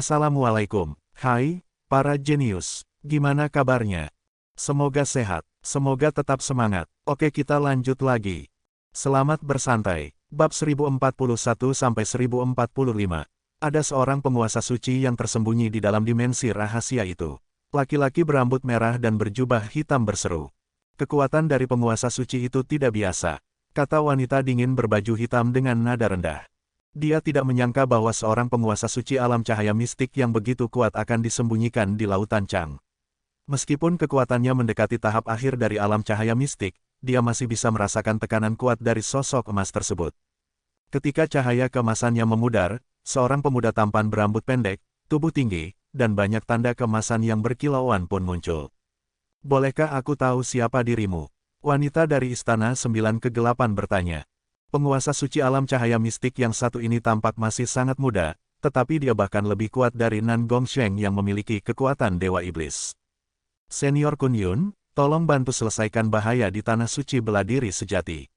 Assalamualaikum. Hai, para jenius. Gimana kabarnya? Semoga sehat. Semoga tetap semangat. Oke, kita lanjut lagi. Selamat bersantai. Bab 1041-1045. Ada seorang penguasa suci yang tersembunyi di dalam dimensi rahasia itu. Laki-laki berambut merah dan berjubah hitam berseru. Kekuatan dari penguasa suci itu tidak biasa, kata wanita dingin berbaju hitam dengan nada rendah. Dia tidak menyangka bahwa seorang penguasa suci alam cahaya mistik yang begitu kuat akan disembunyikan di lautan Chang. Meskipun kekuatannya mendekati tahap akhir dari alam cahaya mistik, dia masih bisa merasakan tekanan kuat dari sosok emas tersebut. Ketika cahaya keemasannya memudar, seorang pemuda tampan berambut pendek, tubuh tinggi, dan banyak tanda keemasan yang berkilauan pun muncul. Bolehkah aku tahu siapa dirimu? Wanita dari Istana Sembilan Kegelapan bertanya. Penguasa suci alam cahaya mistik yang satu ini tampak masih sangat muda, tetapi dia bahkan lebih kuat dari Nan Gongsheng yang memiliki kekuatan Dewa Iblis. Senior Kun Yun, tolong bantu selesaikan bahaya di Tanah Suci Beladiri Sejati.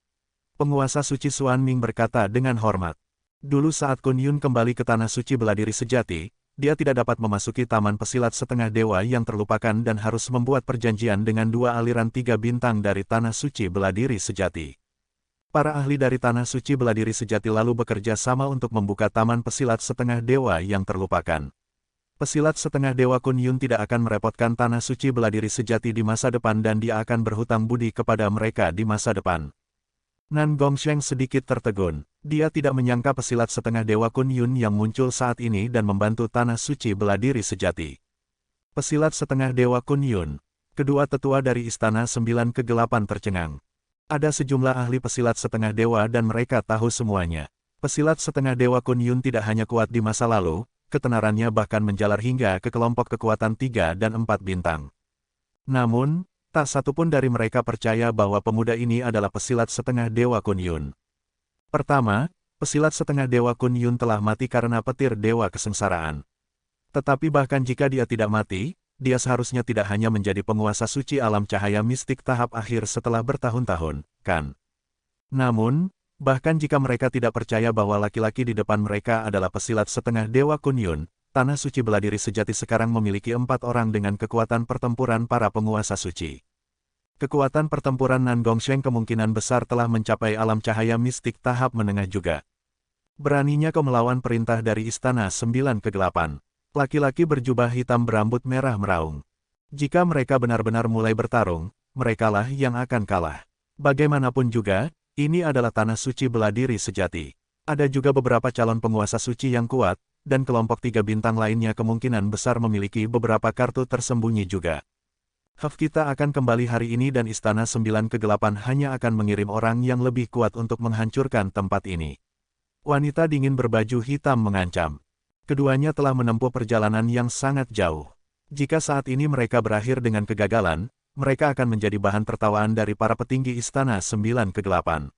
Penguasa suci Xuan Ming berkata dengan hormat. Dulu saat Kun Yun kembali ke Tanah Suci Beladiri Sejati, dia tidak dapat memasuki Taman Pesilat Setengah Dewa yang terlupakan dan harus membuat perjanjian dengan dua aliran 3 bintang dari Tanah Suci Beladiri Sejati. Para ahli dari Tanah Suci Beladiri Sejati lalu bekerja sama untuk membuka Taman Pesilat Setengah Dewa yang terlupakan. Pesilat Setengah Dewa Kun Yun tidak akan merepotkan Tanah Suci Beladiri Sejati di masa depan dan dia akan berhutang budi kepada mereka di masa depan. Nan Gongsheng sedikit tertegun. Dia tidak menyangka Pesilat Setengah Dewa Kun Yun yang muncul saat ini dan membantu Tanah Suci Beladiri Sejati. Pesilat Setengah Dewa Kun Yun. Kedua tetua dari Istana Sembilan Kegelapan tercengang. Ada sejumlah ahli pesilat setengah dewa dan mereka tahu semuanya. Pesilat setengah dewa Kun Yun tidak hanya kuat di masa lalu, ketenarannya bahkan menjalar hingga ke kelompok kekuatan 3 dan 4 bintang. Namun, tak satupun dari mereka percaya bahwa pemuda ini adalah pesilat setengah dewa Kun Yun. Pertama, pesilat setengah dewa Kun Yun telah mati karena petir dewa kesengsaraan. Tetapi bahkan jika dia tidak mati, dia seharusnya tidak hanya menjadi penguasa suci alam cahaya mistik tahap akhir setelah bertahun-tahun, kan? Namun, bahkan jika mereka tidak percaya bahwa laki-laki di depan mereka adalah pesilat setengah dewa Kun Yun, Tanah Suci Beladiri Sejati sekarang memiliki 4 orang dengan kekuatan pertempuran para penguasa suci. Kekuatan pertempuran Nan Gongsheng kemungkinan besar telah mencapai alam cahaya mistik tahap menengah juga. Beraninya kau melawan perintah dari Istana Sembilan Kegelapan. Laki-laki berjubah hitam berambut merah meraung. Jika mereka benar-benar mulai bertarung, merekalah yang akan kalah. Bagaimanapun juga, ini adalah Tanah Suci Beladiri Sejati. Ada juga beberapa calon penguasa suci yang kuat, dan kelompok 3 bintang lainnya kemungkinan besar memiliki beberapa kartu tersembunyi juga. Kita akan kembali hari ini dan Istana Sembilan Kegelapan hanya akan mengirim orang yang lebih kuat untuk menghancurkan tempat ini. Wanita dingin berbaju hitam mengancam. Keduanya telah menempuh perjalanan yang sangat jauh. Jika saat ini mereka berakhir dengan kegagalan, mereka akan menjadi bahan tertawaan dari para petinggi Istana Sembilan Kegelapan.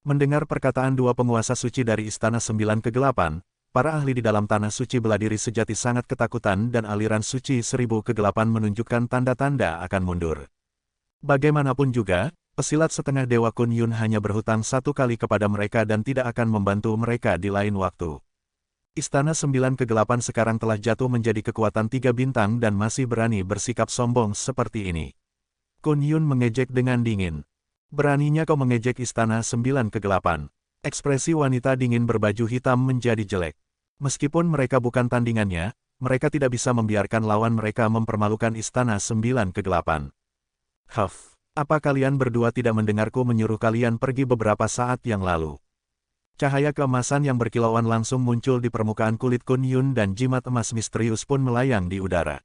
Mendengar perkataan dua penguasa suci dari Istana Sembilan Kegelapan, para ahli di dalam Tanah Suci Beladiri Sejati sangat ketakutan dan aliran suci 1000 kegelapan menunjukkan tanda-tanda akan mundur. Bagaimanapun juga, pesilat setengah dewa Kun Yun hanya berhutang 1 kali kepada mereka dan tidak akan membantu mereka di lain waktu. Istana Sembilan Kegelapan sekarang telah jatuh menjadi kekuatan 3 bintang dan masih berani bersikap sombong seperti ini. Kun Yun mengejek dengan dingin. Beraninya kau mengejek Istana Sembilan Kegelapan. Ekspresi wanita dingin berbaju hitam menjadi jelek. Meskipun mereka bukan tandingannya, mereka tidak bisa membiarkan lawan mereka mempermalukan Istana Sembilan Kegelapan. Apa kalian berdua tidak mendengarku menyuruh kalian pergi beberapa saat yang lalu? Cahaya keemasan yang berkilauan langsung muncul di permukaan kulit Kun Yun dan jimat emas misterius pun melayang di udara.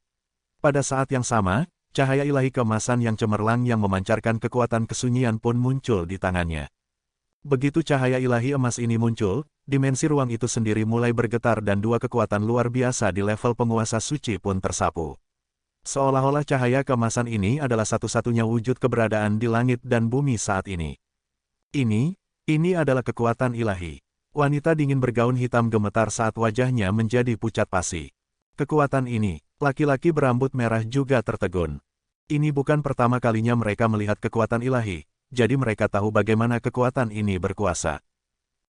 Pada saat yang sama, cahaya ilahi keemasan yang cemerlang yang memancarkan kekuatan kesunyian pun muncul di tangannya. Begitu cahaya ilahi emas ini muncul, dimensi ruang itu sendiri mulai bergetar dan 2 kekuatan luar biasa di level penguasa suci pun tersapu. Seolah-olah cahaya keemasan ini adalah satu-satunya wujud keberadaan di langit dan bumi saat ini. Ini adalah kekuatan ilahi. Wanita dingin bergaun hitam gemetar saat wajahnya menjadi pucat pasi. Kekuatan ini, laki-laki berambut merah juga tertegun. Ini bukan pertama kalinya mereka melihat kekuatan ilahi, jadi mereka tahu bagaimana kekuatan ini berkuasa.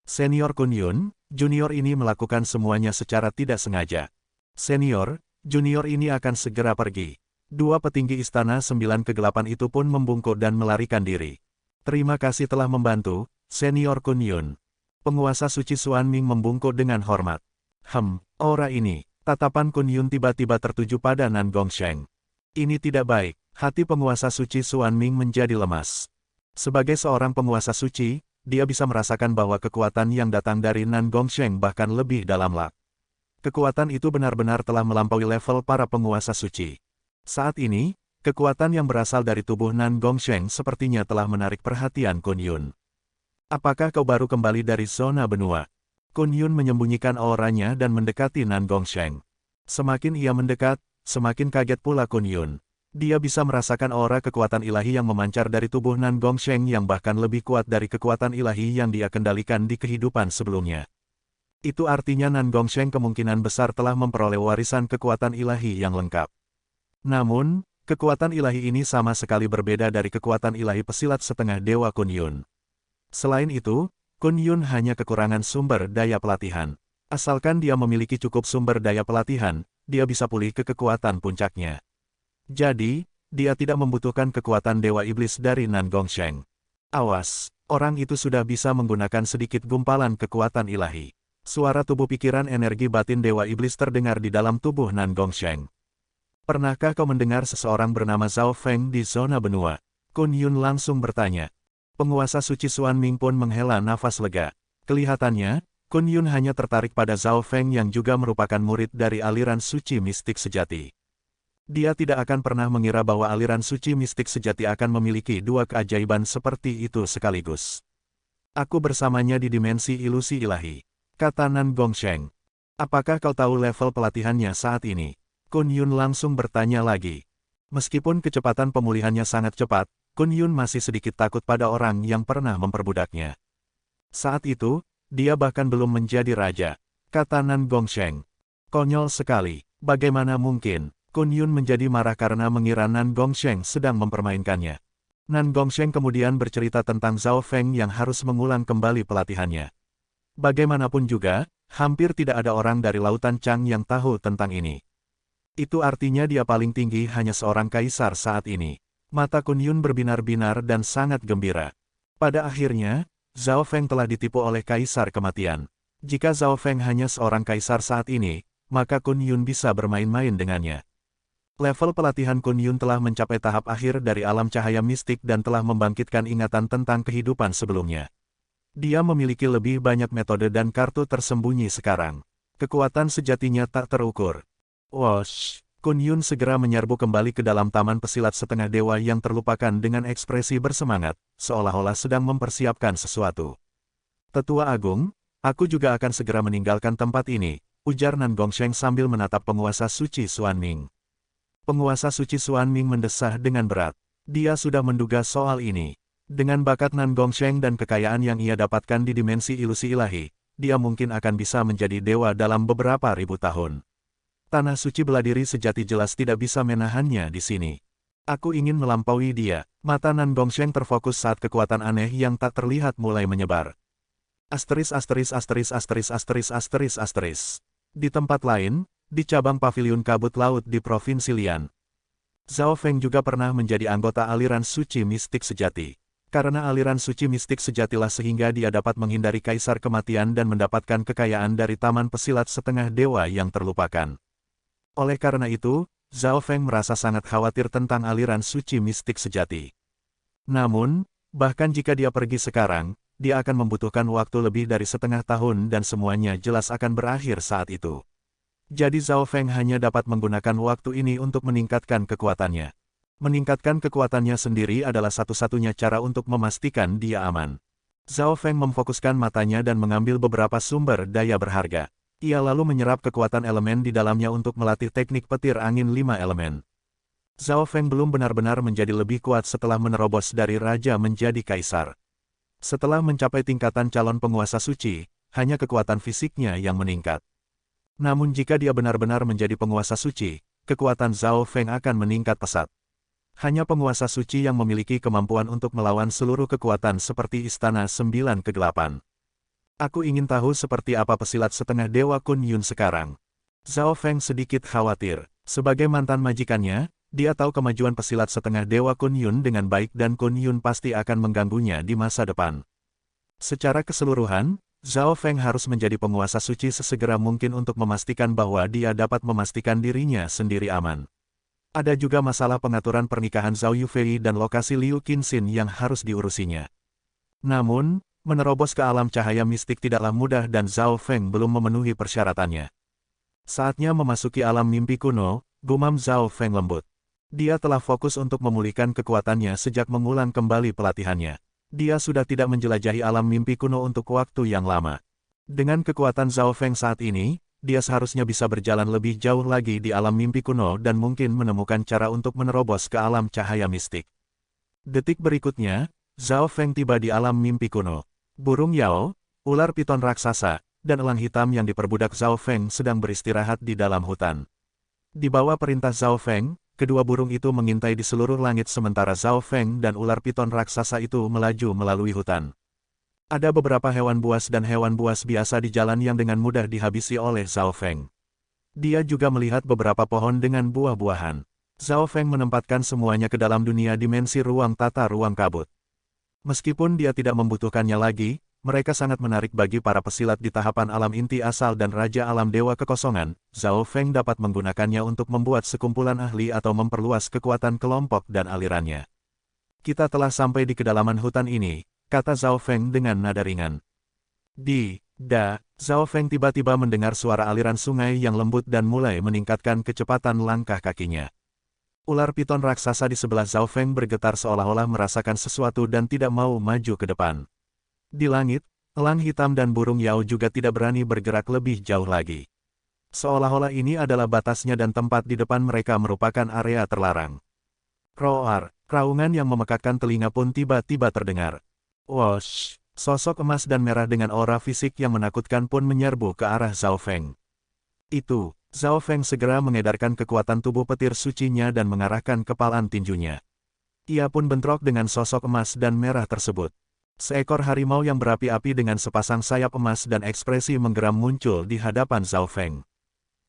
Senior Kun Yun, junior ini melakukan semuanya secara tidak sengaja. Senior, junior ini akan segera pergi. Dua petinggi istana 9 kegelapan itu pun membungkuk dan melarikan diri. Terima kasih telah membantu, Senior Kun Yun. Penguasa suci Xuan Ming membungkuk dengan hormat. Aura ini. Tatapan Kun Yun tiba-tiba tertuju pada Nan Gongsheng. Ini tidak baik. Hati penguasa suci Xuan Ming menjadi lemas. Sebagai seorang penguasa suci, dia bisa merasakan bahwa kekuatan yang datang dari Nan Gongsheng bahkan lebih dalam lak. Kekuatan itu benar-benar telah melampaui level para penguasa suci. Saat ini, kekuatan yang berasal dari tubuh Nan Gongsheng sepertinya telah menarik perhatian Kun Yun. Apakah kau baru kembali dari zona benua? Kun Yun menyembunyikan auranya dan mendekati Nan Gongsheng. Semakin ia mendekat, semakin kaget pula Kun Yun. Dia bisa merasakan aura kekuatan ilahi yang memancar dari tubuh Nan Gongsheng yang bahkan lebih kuat dari kekuatan ilahi yang dia kendalikan di kehidupan sebelumnya. Itu artinya Nan Gongsheng kemungkinan besar telah memperoleh warisan kekuatan ilahi yang lengkap. Namun, kekuatan ilahi ini sama sekali berbeda dari kekuatan ilahi pesilat setengah dewa Kun Yun. Selain itu, Kun Yun hanya kekurangan sumber daya pelatihan. Asalkan dia memiliki cukup sumber daya pelatihan, dia bisa pulih ke kekuatan puncaknya. Jadi, dia tidak membutuhkan kekuatan dewa iblis dari Nan Gongsheng. Awas, orang itu sudah bisa menggunakan sedikit gumpalan kekuatan ilahi. Suara tubuh pikiran energi batin dewa iblis terdengar di dalam tubuh Nan Gongsheng. Pernahkah kau mendengar seseorang bernama Zhao Feng di zona benua? Kun Yun langsung bertanya. Penguasa suci Xuan Ming pun menghela nafas lega. Kelihatannya, Kun Yun hanya tertarik pada Zhao Feng yang juga merupakan murid dari aliran suci mistik sejati. Dia tidak akan pernah mengira bahwa aliran suci mistik sejati akan memiliki dua keajaiban seperti itu sekaligus. Aku bersamanya di dimensi ilusi ilahi, kata Nan Gongsheng. Apakah kau tahu level pelatihannya saat ini? Kun Yun langsung bertanya lagi. Meskipun kecepatan pemulihannya sangat cepat, Kun Yun masih sedikit takut pada orang yang pernah memperbudaknya. Saat itu, dia bahkan belum menjadi raja, kata Nan Gongsheng. Konyol sekali, bagaimana mungkin? Kun Yun menjadi marah karena mengira Nan Gongsheng sedang mempermainkannya. Nan Gongsheng kemudian bercerita tentang Zhao Feng yang harus mengulang kembali pelatihannya. Bagaimanapun juga, hampir tidak ada orang dari Lautan Chang yang tahu tentang ini. Itu artinya dia paling tinggi hanya seorang kaisar saat ini. Mata Kun Yun berbinar-binar dan sangat gembira. Pada akhirnya, Zhao Feng telah ditipu oleh kaisar kematian. Jika Zhao Feng hanya seorang kaisar saat ini, maka Kun Yun bisa bermain-main dengannya. Level pelatihan Kun Yun telah mencapai tahap akhir dari alam cahaya mistik dan telah membangkitkan ingatan tentang kehidupan sebelumnya. Dia memiliki lebih banyak metode dan kartu tersembunyi sekarang. Kekuatan sejatinya tak terukur. Wosh! Kun Yun segera menyerbu kembali ke dalam taman pesilat setengah dewa yang terlupakan dengan ekspresi bersemangat, seolah-olah sedang mempersiapkan sesuatu. Tetua Agung, aku juga akan segera meninggalkan tempat ini, ujar Nan Gongsheng sambil menatap penguasa suci Xuan Ming. Penguasa suci Xuan Ming mendesah dengan berat. Dia sudah menduga soal ini. Dengan bakat Nan Gongsheng dan kekayaan yang ia dapatkan di dimensi ilusi ilahi, dia mungkin akan bisa menjadi dewa dalam beberapa ribu tahun. Tanah suci beladiri sejati jelas tidak bisa menahannya di sini. Aku ingin melampaui dia. Mata Nan Gongsheng terfokus saat kekuatan aneh yang tak terlihat mulai menyebar. Asteris asteris asteris asteris asteris asteris asteris. Di tempat lain, di cabang paviliun kabut laut di Provinsi Lian, Zhao Feng juga pernah menjadi anggota aliran suci mistik sejati. Karena aliran suci mistik sejatilah sehingga dia dapat menghindari kaisar kematian dan mendapatkan kekayaan dari taman pesilat setengah dewa yang terlupakan. Oleh karena itu, Zhao Feng merasa sangat khawatir tentang aliran suci mistik sejati. Namun, bahkan jika dia pergi sekarang, dia akan membutuhkan waktu lebih dari setengah tahun dan semuanya jelas akan berakhir saat itu. Jadi Zhao Feng hanya dapat menggunakan waktu ini untuk meningkatkan kekuatannya. Meningkatkan kekuatannya sendiri adalah satu-satunya cara untuk memastikan dia aman. Zhao Feng memfokuskan matanya dan mengambil beberapa sumber daya berharga. Ia lalu menyerap kekuatan elemen di dalamnya untuk melatih teknik petir angin 5 elemen. Zhao Feng belum benar-benar menjadi lebih kuat setelah menerobos dari raja menjadi kaisar. Setelah mencapai tingkatan calon penguasa suci, hanya kekuatan fisiknya yang meningkat. Namun jika dia benar-benar menjadi penguasa suci, kekuatan Zhao Feng akan meningkat pesat. Hanya penguasa suci yang memiliki kemampuan untuk melawan seluruh kekuatan seperti Istana 9 Kegelapan. Aku ingin tahu seperti apa pesilat setengah dewa Kun Yun sekarang. Zhao Feng sedikit khawatir. Sebagai mantan majikannya, dia tahu kemajuan pesilat setengah dewa Kun Yun dengan baik dan Kun Yun pasti akan mengganggunya di masa depan. Secara keseluruhan, Zhao Feng harus menjadi penguasa suci sesegera mungkin untuk memastikan bahwa dia dapat memastikan dirinya sendiri aman. Ada juga masalah pengaturan pernikahan Zhao Yufei dan lokasi Liu Qinxin yang harus diurusinya. Namun, menerobos ke alam cahaya mistik tidaklah mudah dan Zhao Feng belum memenuhi persyaratannya. Saatnya memasuki alam mimpi kuno, gumam Zhao Feng lembut. Dia telah fokus untuk memulihkan kekuatannya sejak mengulang kembali pelatihannya. Dia sudah tidak menjelajahi alam mimpi kuno untuk waktu yang lama. Dengan kekuatan Zhao Feng saat ini, dia seharusnya bisa berjalan lebih jauh lagi di alam mimpi kuno dan mungkin menemukan cara untuk menerobos ke alam cahaya mistik. Detik berikutnya, Zhao Feng tiba di alam mimpi kuno. Burung Yao, ular piton raksasa, dan elang hitam yang diperbudak Zhao Feng sedang beristirahat di dalam hutan. Di bawah perintah Zhao Feng, kedua burung itu mengintai di seluruh langit sementara Zhao Feng dan ular piton raksasa itu melaju melalui hutan. Ada beberapa hewan buas dan hewan buas biasa di jalan yang dengan mudah dihabisi oleh Zhao Feng. Dia juga melihat beberapa pohon dengan buah-buahan. Zhao Feng menempatkan semuanya ke dalam dunia dimensi ruang tata ruang kabut. Meskipun dia tidak membutuhkannya lagi, mereka sangat menarik bagi para pesilat di tahapan alam inti asal dan Raja Alam Dewa Kekosongan. Zhao Feng dapat menggunakannya untuk membuat sekumpulan ahli atau memperluas kekuatan kelompok dan alirannya. Kita telah sampai di kedalaman hutan ini, kata Zhao Feng dengan nada ringan. Zhao Feng tiba-tiba mendengar suara aliran sungai yang lembut dan mulai meningkatkan kecepatan langkah kakinya. Ular piton raksasa di sebelah Zhao Feng bergetar seolah-olah merasakan sesuatu dan tidak mau maju ke depan. Di langit, elang hitam dan burung Yao juga tidak berani bergerak lebih jauh lagi. Seolah-olah ini adalah batasnya dan tempat di depan mereka merupakan area terlarang. Roar, raungan yang memekakkan telinga pun tiba-tiba terdengar. Wosh, sosok emas dan merah dengan aura fisik yang menakutkan pun menyerbu ke arah Zhao Feng. Zhao Feng segera mengedarkan kekuatan tubuh petir sucinya dan mengarahkan kepalan tinjunya. Ia pun bentrok dengan sosok emas dan merah tersebut. Seekor harimau yang berapi-api dengan sepasang sayap emas dan ekspresi menggeram muncul di hadapan Zhao Feng.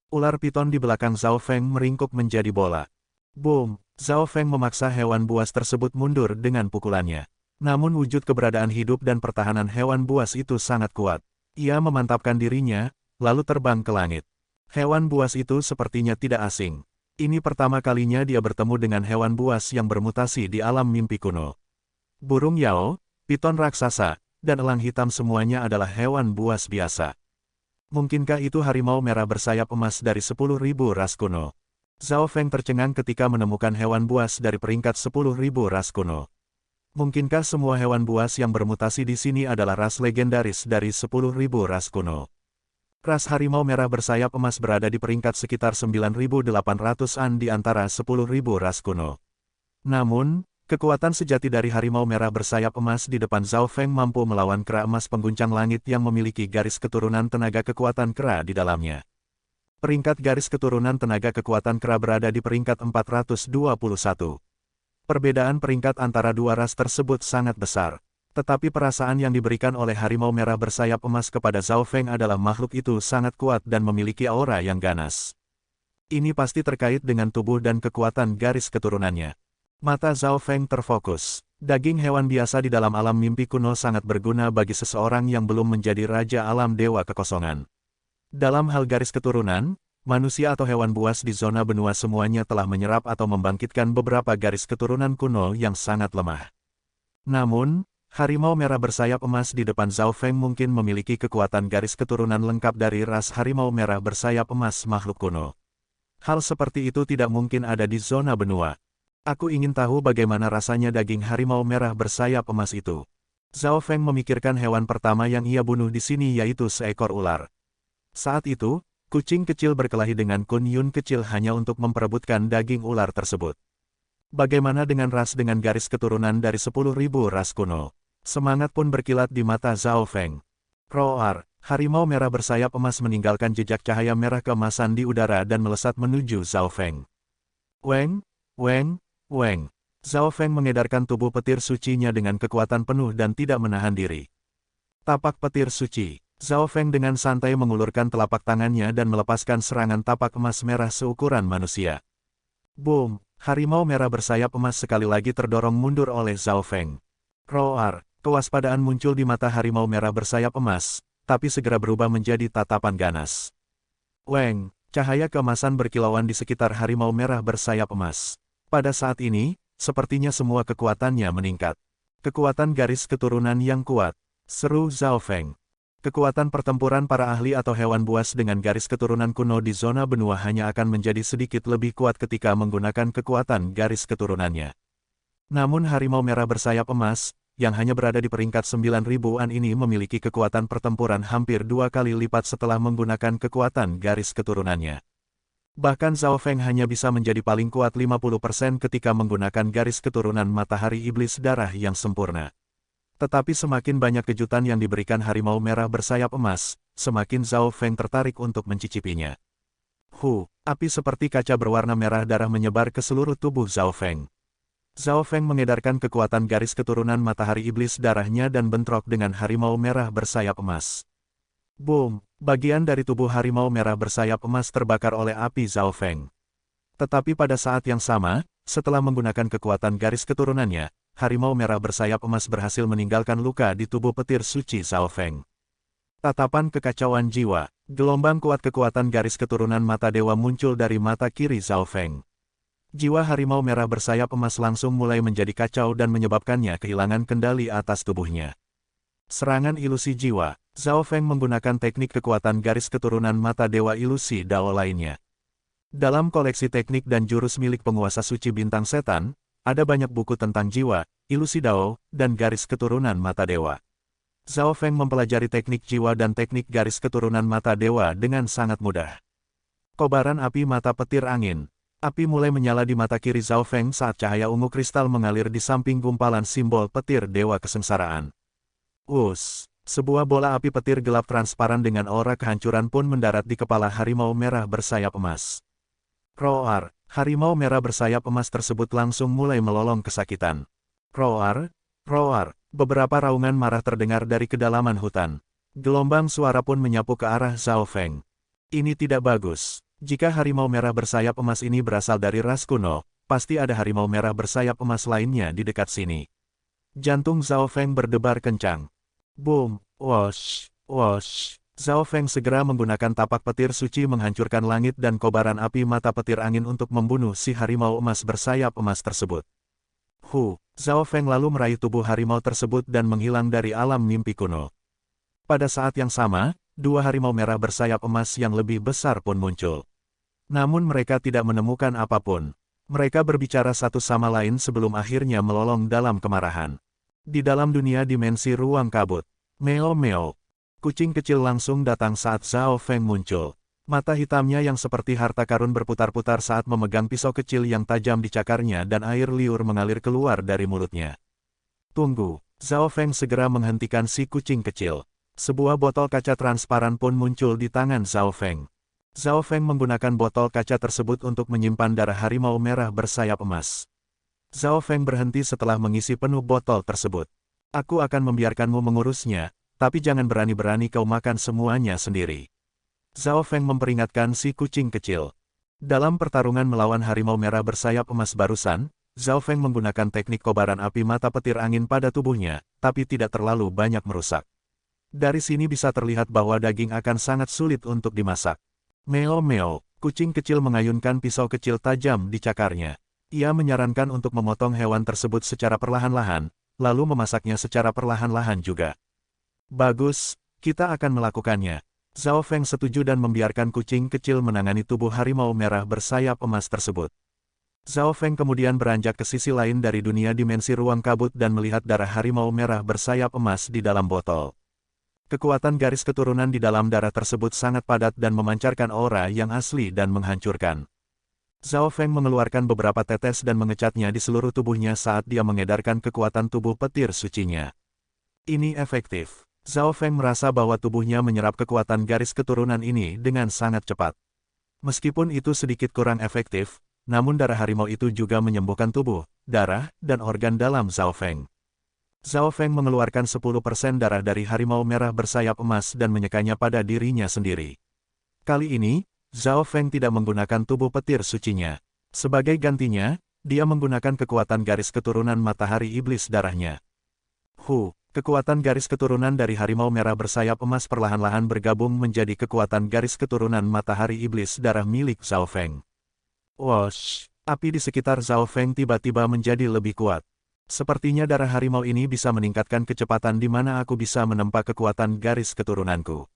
Ular piton di belakang Zhao Feng meringkuk menjadi bola. Boom! Zhao Feng memaksa hewan buas tersebut mundur dengan pukulannya. Namun wujud keberadaan hidup dan pertahanan hewan buas itu sangat kuat. Ia memantapkan dirinya, lalu terbang ke langit. Hewan buas itu sepertinya tidak asing. Ini pertama kalinya dia bertemu dengan hewan buas yang bermutasi di alam mimpi kuno. Burung Yao, piton raksasa, dan elang hitam semuanya adalah hewan buas biasa. Mungkinkah itu harimau merah bersayap emas dari 10.000 ras kuno? Zhao Feng tercengang ketika menemukan hewan buas dari peringkat 10.000 ras kuno. Mungkinkah semua hewan buas yang bermutasi di sini adalah ras legendaris dari 10.000 ras kuno? Ras harimau merah bersayap emas berada di peringkat sekitar 9.800-an di antara 10.000 ras kuno. Namun, kekuatan sejati dari harimau merah bersayap emas di depan Zhao Feng mampu melawan kera emas pengguncang langit yang memiliki garis keturunan tenaga kekuatan kera di dalamnya. Peringkat garis keturunan tenaga kekuatan kera berada di peringkat 421. Perbedaan peringkat antara dua ras tersebut sangat besar. Tetapi perasaan yang diberikan oleh harimau merah bersayap emas kepada Zhao Feng adalah makhluk itu sangat kuat dan memiliki aura yang ganas. Ini pasti terkait dengan tubuh dan kekuatan garis keturunannya. Mata Zhao Feng terfokus. Daging hewan biasa di dalam alam mimpi kuno sangat berguna bagi seseorang yang belum menjadi Raja Alam Dewa Kekosongan. Dalam hal garis keturunan, manusia atau hewan buas di zona benua semuanya telah menyerap atau membangkitkan beberapa garis keturunan kuno yang sangat lemah. Namun, harimau merah bersayap emas di depan Zhao Feng mungkin memiliki kekuatan garis keturunan lengkap dari ras harimau merah bersayap emas makhluk kuno. Hal seperti itu tidak mungkin ada di zona benua. Aku ingin tahu bagaimana rasanya daging harimau merah bersayap emas itu. Zhao Feng memikirkan hewan pertama yang ia bunuh di sini yaitu seekor ular. Saat itu, kucing kecil berkelahi dengan Kun Yun kecil hanya untuk memperebutkan daging ular tersebut. Bagaimana dengan ras dengan garis keturunan dari 10.000 ras kuno? Semangat pun berkilat di mata Zhao Feng. Roar, harimau merah bersayap emas meninggalkan jejak cahaya merah keemasan di udara dan melesat menuju Zhao Feng. Weng, weng, weng. Zhao Feng mengedarkan tubuh petir sucinya dengan kekuatan penuh dan tidak menahan diri. Tapak petir suci. Zhao Feng dengan santai mengulurkan telapak tangannya dan melepaskan serangan tapak emas merah seukuran manusia. Boom! Harimau merah bersayap emas sekali lagi terdorong mundur oleh Zhao Feng. Roar! Kewaspadaan muncul di mata harimau merah bersayap emas, tapi segera berubah menjadi tatapan ganas. Weng! Cahaya keemasan berkilauan di sekitar harimau merah bersayap emas. Pada saat ini, sepertinya semua kekuatannya meningkat. Kekuatan garis keturunan yang kuat. Seru Zhao Feng. Kekuatan pertempuran para ahli atau hewan buas dengan garis keturunan kuno di zona benua hanya akan menjadi sedikit lebih kuat ketika menggunakan kekuatan garis keturunannya. Namun harimau merah bersayap emas, yang hanya berada di peringkat 9.000-an ini memiliki kekuatan pertempuran hampir 2 kali lipat setelah menggunakan kekuatan garis keturunannya. Bahkan Zhao Feng hanya bisa menjadi paling kuat 50% ketika menggunakan garis keturunan matahari iblis darah yang sempurna. Tetapi semakin banyak kejutan yang diberikan harimau merah bersayap emas, semakin Zhao Feng tertarik untuk mencicipinya. Api seperti kaca berwarna merah darah menyebar ke seluruh tubuh Zhao Feng. Zhao Feng mengedarkan kekuatan garis keturunan matahari iblis darahnya dan bentrok dengan harimau merah bersayap emas. Boom! Bagian dari tubuh harimau merah bersayap emas terbakar oleh api Zhao Feng. Tetapi pada saat yang sama, setelah menggunakan kekuatan garis keturunannya, harimau merah bersayap emas berhasil meninggalkan luka di tubuh petir suci Zhao Feng. Tatapan kekacauan jiwa, gelombang kuat kekuatan garis keturunan mata dewa muncul dari mata kiri Zhao Feng. Jiwa harimau merah bersayap emas langsung mulai menjadi kacau dan menyebabkannya kehilangan kendali atas tubuhnya. Serangan ilusi jiwa, Zhao Feng menggunakan teknik kekuatan garis keturunan mata dewa ilusi Dao lainnya. Dalam koleksi teknik dan jurus milik penguasa suci bintang setan, ada banyak buku tentang jiwa, ilusi Dao, dan garis keturunan mata dewa. Zhao Feng mempelajari teknik jiwa dan teknik garis keturunan mata dewa dengan sangat mudah. Kobaran api mata petir angin. Api mulai menyala di mata kiri Zhao Feng saat cahaya ungu kristal mengalir di samping gumpalan simbol petir dewa kesengsaraan. Sebuah bola api petir gelap transparan dengan aura kehancuran pun mendarat di kepala harimau merah bersayap emas. Roar! Harimau merah bersayap emas tersebut langsung mulai melolong kesakitan. Roar! Roar! Beberapa raungan marah terdengar dari kedalaman hutan. Gelombang suara pun menyapu ke arah Zhao Feng. Ini tidak bagus. Jika harimau merah bersayap emas ini berasal dari ras kuno, pasti ada harimau merah bersayap emas lainnya di dekat sini. Jantung Zhao Feng berdebar kencang. Boom! Wosh! Wosh! Zhao Feng segera menggunakan tapak petir suci menghancurkan langit dan kobaran api mata petir angin untuk membunuh si harimau emas bersayap emas tersebut. Zhao Feng lalu meraih tubuh harimau tersebut dan menghilang dari alam mimpi kuno. Pada saat yang sama, dua harimau merah bersayap emas yang lebih besar pun muncul. Namun mereka tidak menemukan apapun. Mereka berbicara satu sama lain sebelum akhirnya melolong dalam kemarahan. Di dalam dunia dimensi ruang kabut. Meo meo. Kucing kecil langsung datang saat Zhao Feng muncul. Mata hitamnya yang seperti harta karun berputar-putar saat memegang pisau kecil yang tajam di cakarnya dan air liur mengalir keluar dari mulutnya. Tunggu, Zhao Feng segera menghentikan si kucing kecil. Sebuah botol kaca transparan pun muncul di tangan Zhao Feng. Zhao Feng menggunakan botol kaca tersebut untuk menyimpan darah harimau merah bersayap emas. Zhao Feng berhenti setelah mengisi penuh botol tersebut. Aku akan membiarkanmu mengurusnya, tapi jangan berani-berani kau makan semuanya sendiri. Zhao Feng memperingatkan si kucing kecil. Dalam pertarungan melawan harimau merah bersayap emas barusan, Zhao Feng menggunakan teknik kobaran api mata petir angin pada tubuhnya, tapi tidak terlalu banyak merusak. Dari sini bisa terlihat bahwa daging akan sangat sulit untuk dimasak. Meo meo, kucing kecil mengayunkan pisau kecil tajam di cakarnya. Ia menyarankan untuk memotong hewan tersebut secara perlahan-lahan, lalu memasaknya secara perlahan-lahan juga. Bagus, kita akan melakukannya. Zhao Feng setuju dan membiarkan kucing kecil menangani tubuh harimau merah bersayap emas tersebut. Zhao Feng kemudian beranjak ke sisi lain dari dunia dimensi ruang kabut dan melihat darah harimau merah bersayap emas di dalam botol. Kekuatan garis keturunan di dalam darah tersebut sangat padat dan memancarkan aura yang asli dan menghancurkan. Zhao Feng mengeluarkan beberapa tetes dan mengecatnya di seluruh tubuhnya saat dia mengedarkan kekuatan tubuh petir sucinya. Ini efektif. Zhao Feng merasa bahwa tubuhnya menyerap kekuatan garis keturunan ini dengan sangat cepat. Meskipun itu sedikit kurang efektif, namun darah harimau itu juga menyembuhkan tubuh, darah, dan organ dalam Zhao Feng. Zhao Feng mengeluarkan 10% darah dari harimau merah bersayap emas dan menyekanya pada dirinya sendiri. Kali ini, Zhao Feng tidak menggunakan tubuh petir sucinya. Sebagai gantinya, dia menggunakan kekuatan garis keturunan matahari iblis darahnya. Kekuatan garis keturunan dari harimau merah bersayap emas perlahan-lahan bergabung menjadi kekuatan garis keturunan matahari iblis darah milik Zhao Feng. Wosh! Api di sekitar Zhao Feng tiba-tiba menjadi lebih kuat. Sepertinya darah harimau ini bisa meningkatkan kecepatan di mana aku bisa menempa kekuatan garis keturunanku.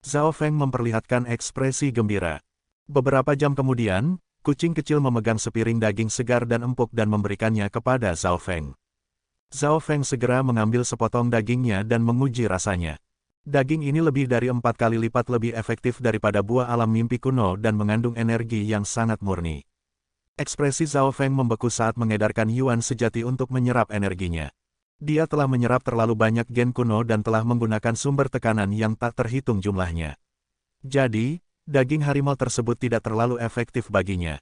Zhao Feng memperlihatkan ekspresi gembira. Beberapa jam kemudian, kucing kecil memegang sepiring daging segar dan empuk dan memberikannya kepada Zhao Feng. Zhao Feng segera mengambil sepotong dagingnya dan menguji rasanya. Daging ini lebih dari 4 kali lipat lebih efektif daripada buah alam mimpi kuno dan mengandung energi yang sangat murni. Ekspresi Zhao Feng membeku saat mengedarkan Yuan sejati untuk menyerap energinya. Dia telah menyerap terlalu banyak gen kuno dan telah menggunakan sumber tekanan yang tak terhitung jumlahnya. Jadi, daging harimau tersebut tidak terlalu efektif baginya.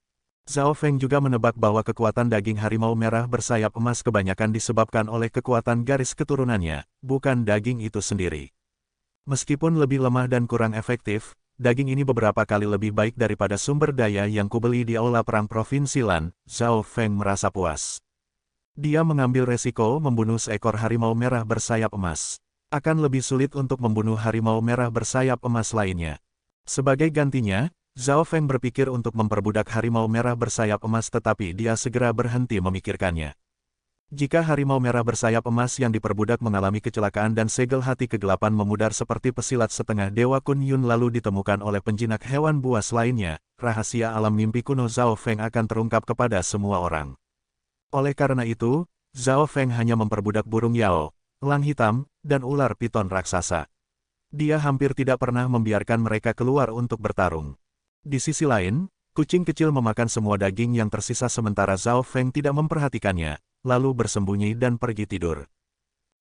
Zhao Feng juga menebak bahwa kekuatan daging harimau merah bersayap emas kebanyakan disebabkan oleh kekuatan garis keturunannya, bukan daging itu sendiri. Meskipun lebih lemah dan kurang efektif, daging ini beberapa kali lebih baik daripada sumber daya yang kubeli di Aula Perang Provinsi Lan. Zhao Feng merasa puas. Dia mengambil resiko membunuh seekor harimau merah bersayap emas. Akan lebih sulit untuk membunuh harimau merah bersayap emas lainnya. Sebagai gantinya, Zhao Feng berpikir untuk memperbudak harimau merah bersayap emas tetapi dia segera berhenti memikirkannya. Jika harimau merah bersayap emas yang diperbudak mengalami kecelakaan dan segel hati kegelapan memudar seperti pesilat setengah dewa Kun Yun lalu ditemukan oleh penjinak hewan buas lainnya, rahasia alam mimpi kuno Zhao Feng akan terungkap kepada semua orang. Oleh karena itu, Zhao Feng hanya memperbudak burung Yao, elang hitam, dan ular piton raksasa. Dia hampir tidak pernah membiarkan mereka keluar untuk bertarung. Di sisi lain, kucing kecil memakan semua daging yang tersisa sementara Zhao Feng tidak memperhatikannya, lalu bersembunyi dan pergi tidur.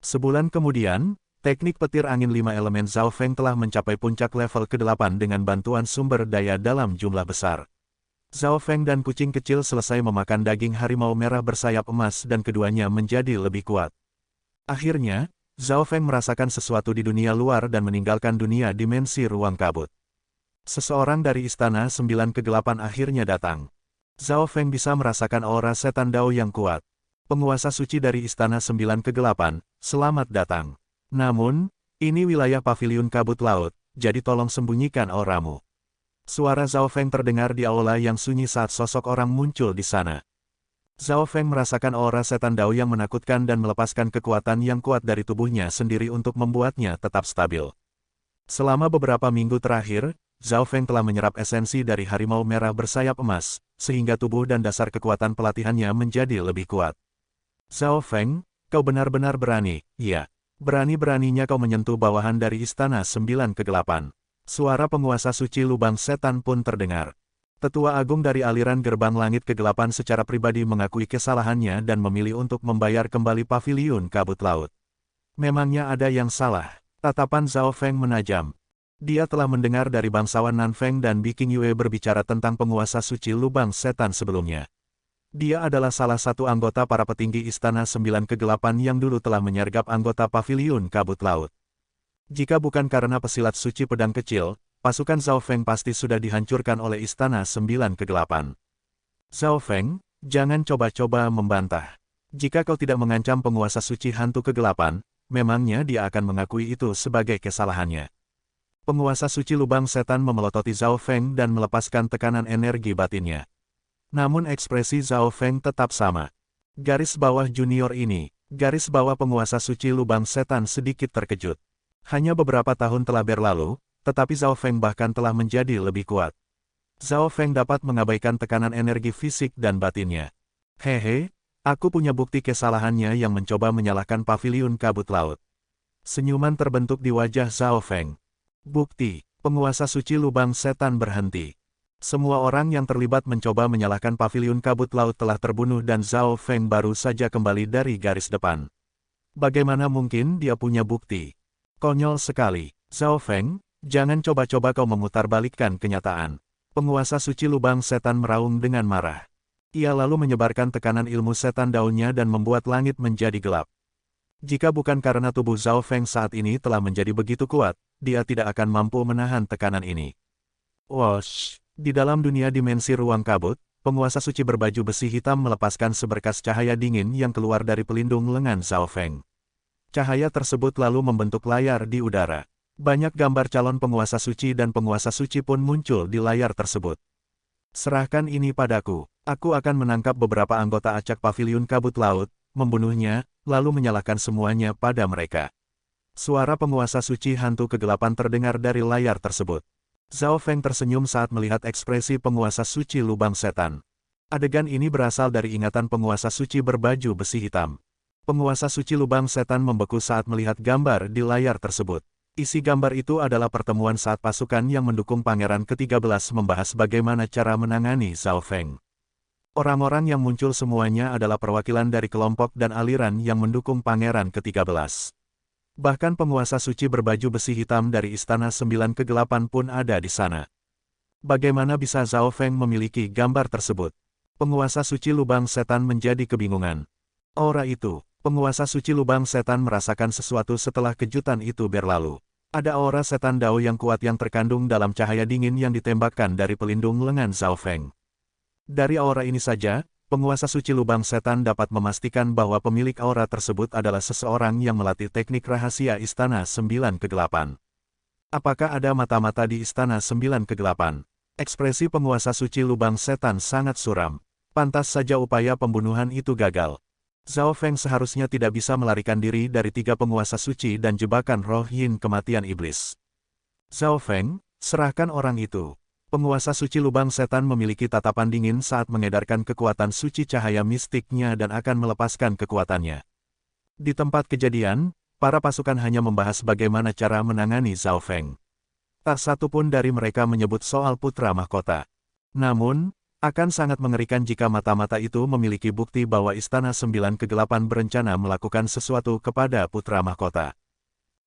Sebulan kemudian, teknik petir angin 5 elemen Zhao Feng telah mencapai puncak level ke-8 dengan bantuan sumber daya dalam jumlah besar. Zhao Feng dan kucing kecil selesai memakan daging harimau merah bersayap emas dan keduanya menjadi lebih kuat. Akhirnya, Zhao Feng merasakan sesuatu di dunia luar dan meninggalkan dunia dimensi ruang kabut. Seseorang dari Istana 9 Kegelapan akhirnya datang. Zhao Feng bisa merasakan aura setan Dao yang kuat. Penguasa suci dari Istana 9 Kegelapan, selamat datang. Namun, ini wilayah paviliun kabut laut, jadi tolong sembunyikan auramu. Suara Zhao Feng terdengar di aula yang sunyi saat sosok orang muncul di sana. Zhao Feng merasakan aura setan Dao yang menakutkan dan melepaskan kekuatan yang kuat dari tubuhnya sendiri untuk membuatnya tetap stabil. Selama beberapa minggu terakhir, Zhao Feng telah menyerap esensi dari harimau merah bersayap emas, sehingga tubuh dan dasar kekuatan pelatihannya menjadi lebih kuat. Zhao Feng, kau benar-benar berani, ya. Berani-beraninya kau menyentuh bawahan dari Istana 9 Kegelapan. Suara penguasa suci lubang setan pun terdengar. Tetua Agung dari aliran gerbang langit kegelapan secara pribadi mengakui kesalahannya dan memilih untuk membayar kembali paviliun kabut laut. Memangnya ada yang salah? Tatapan Zhao Feng menajam. Dia telah mendengar dari bangsawan Nanfeng dan Biking Yue berbicara tentang penguasa suci lubang setan sebelumnya. Dia adalah salah satu anggota para petinggi Istana 9 Kegelapan yang dulu telah menyergap anggota paviliun kabut laut. Jika bukan karena pesilat suci pedang kecil, pasukan Zhao Feng pasti sudah dihancurkan oleh Istana 9 Kegelapan. Zhao Feng, jangan coba-coba membantah. Jika kau tidak mengancam penguasa suci hantu kegelapan, memangnya dia akan mengakui itu sebagai kesalahannya. Penguasa suci lubang setan memelototi Zhao Feng dan melepaskan tekanan energi batinnya. Namun ekspresi Zhao Feng tetap sama. Garis bawah junior ini, garis bawah penguasa suci lubang setan sedikit terkejut. Hanya beberapa tahun telah berlalu, tetapi Zhao Feng bahkan telah menjadi lebih kuat. Zhao Feng dapat mengabaikan tekanan energi fisik dan batinnya. Hehe, aku punya bukti kesalahannya yang mencoba menyalahkan paviliun kabut laut. Senyuman terbentuk di wajah Zhao Feng. Bukti, penguasa suci lubang setan berhenti. Semua orang yang terlibat mencoba menyalahkan paviliun kabut laut telah terbunuh dan Zhao Feng baru saja kembali dari garis depan. Bagaimana mungkin dia punya bukti? Konyol sekali. Zhao Feng, jangan coba-coba kau memutarbalikkan kenyataan. Penguasa suci lubang setan meraung dengan marah. Ia lalu menyebarkan tekanan ilmu setan daunnya dan membuat langit menjadi gelap. Jika bukan karena tubuh Zhao Feng saat ini telah menjadi begitu kuat, dia tidak akan mampu menahan tekanan ini. Wosh! Di dalam dunia dimensi ruang kabut, penguasa suci berbaju besi hitam melepaskan seberkas cahaya dingin yang keluar dari pelindung lengan Zhao Feng. Cahaya tersebut lalu membentuk layar di udara. Banyak gambar calon penguasa suci dan penguasa suci pun muncul di layar tersebut. Serahkan ini padaku. Aku akan menangkap beberapa anggota acak paviliun kabut laut, membunuhnya, lalu menyalahkan semuanya pada mereka. Suara penguasa suci hantu kegelapan terdengar dari layar tersebut. Zhao Feng tersenyum saat melihat ekspresi penguasa suci lubang setan. Adegan ini berasal dari ingatan penguasa suci berbaju besi hitam. Penguasa suci lubang setan membeku saat melihat gambar di layar tersebut. Isi gambar itu adalah pertemuan saat pasukan yang mendukung Pangeran ke-13 membahas bagaimana cara menangani Zhao Feng. Orang-orang yang muncul semuanya adalah perwakilan dari kelompok dan aliran yang mendukung Pangeran ke-13. Bahkan penguasa suci berbaju besi hitam dari Istana Sembilan Kegelapan pun ada di sana. Bagaimana bisa Zhao Feng memiliki gambar tersebut? Penguasa suci lubang setan menjadi kebingungan. Aura itu, penguasa suci lubang setan merasakan sesuatu setelah kejutan itu berlalu. Ada aura setan Dao yang kuat yang terkandung dalam cahaya dingin yang ditembakkan dari pelindung lengan Zhao Feng. Dari aura ini saja, penguasa suci lubang setan dapat memastikan bahwa pemilik aura tersebut adalah seseorang yang melatih teknik rahasia Istana Sembilan Kegelapan. Apakah ada mata-mata di Istana Sembilan Kegelapan? Ekspresi penguasa suci lubang setan sangat suram. Pantas saja upaya pembunuhan itu gagal. Zhao Feng seharusnya tidak bisa melarikan diri dari tiga penguasa suci dan jebakan roh yin kematian iblis. Zhao Feng, serahkan orang itu. Penguasa suci lubang setan memiliki tatapan dingin saat mengedarkan kekuatan suci cahaya mistiknya dan akan melepaskan kekuatannya. Di tempat kejadian, para pasukan hanya membahas bagaimana cara menangani Zhao Feng. Tak satu pun dari mereka menyebut soal putra mahkota. Namun, akan sangat mengerikan jika mata-mata itu memiliki bukti bahwa Istana Sembilan Kegelapan berencana melakukan sesuatu kepada putra mahkota.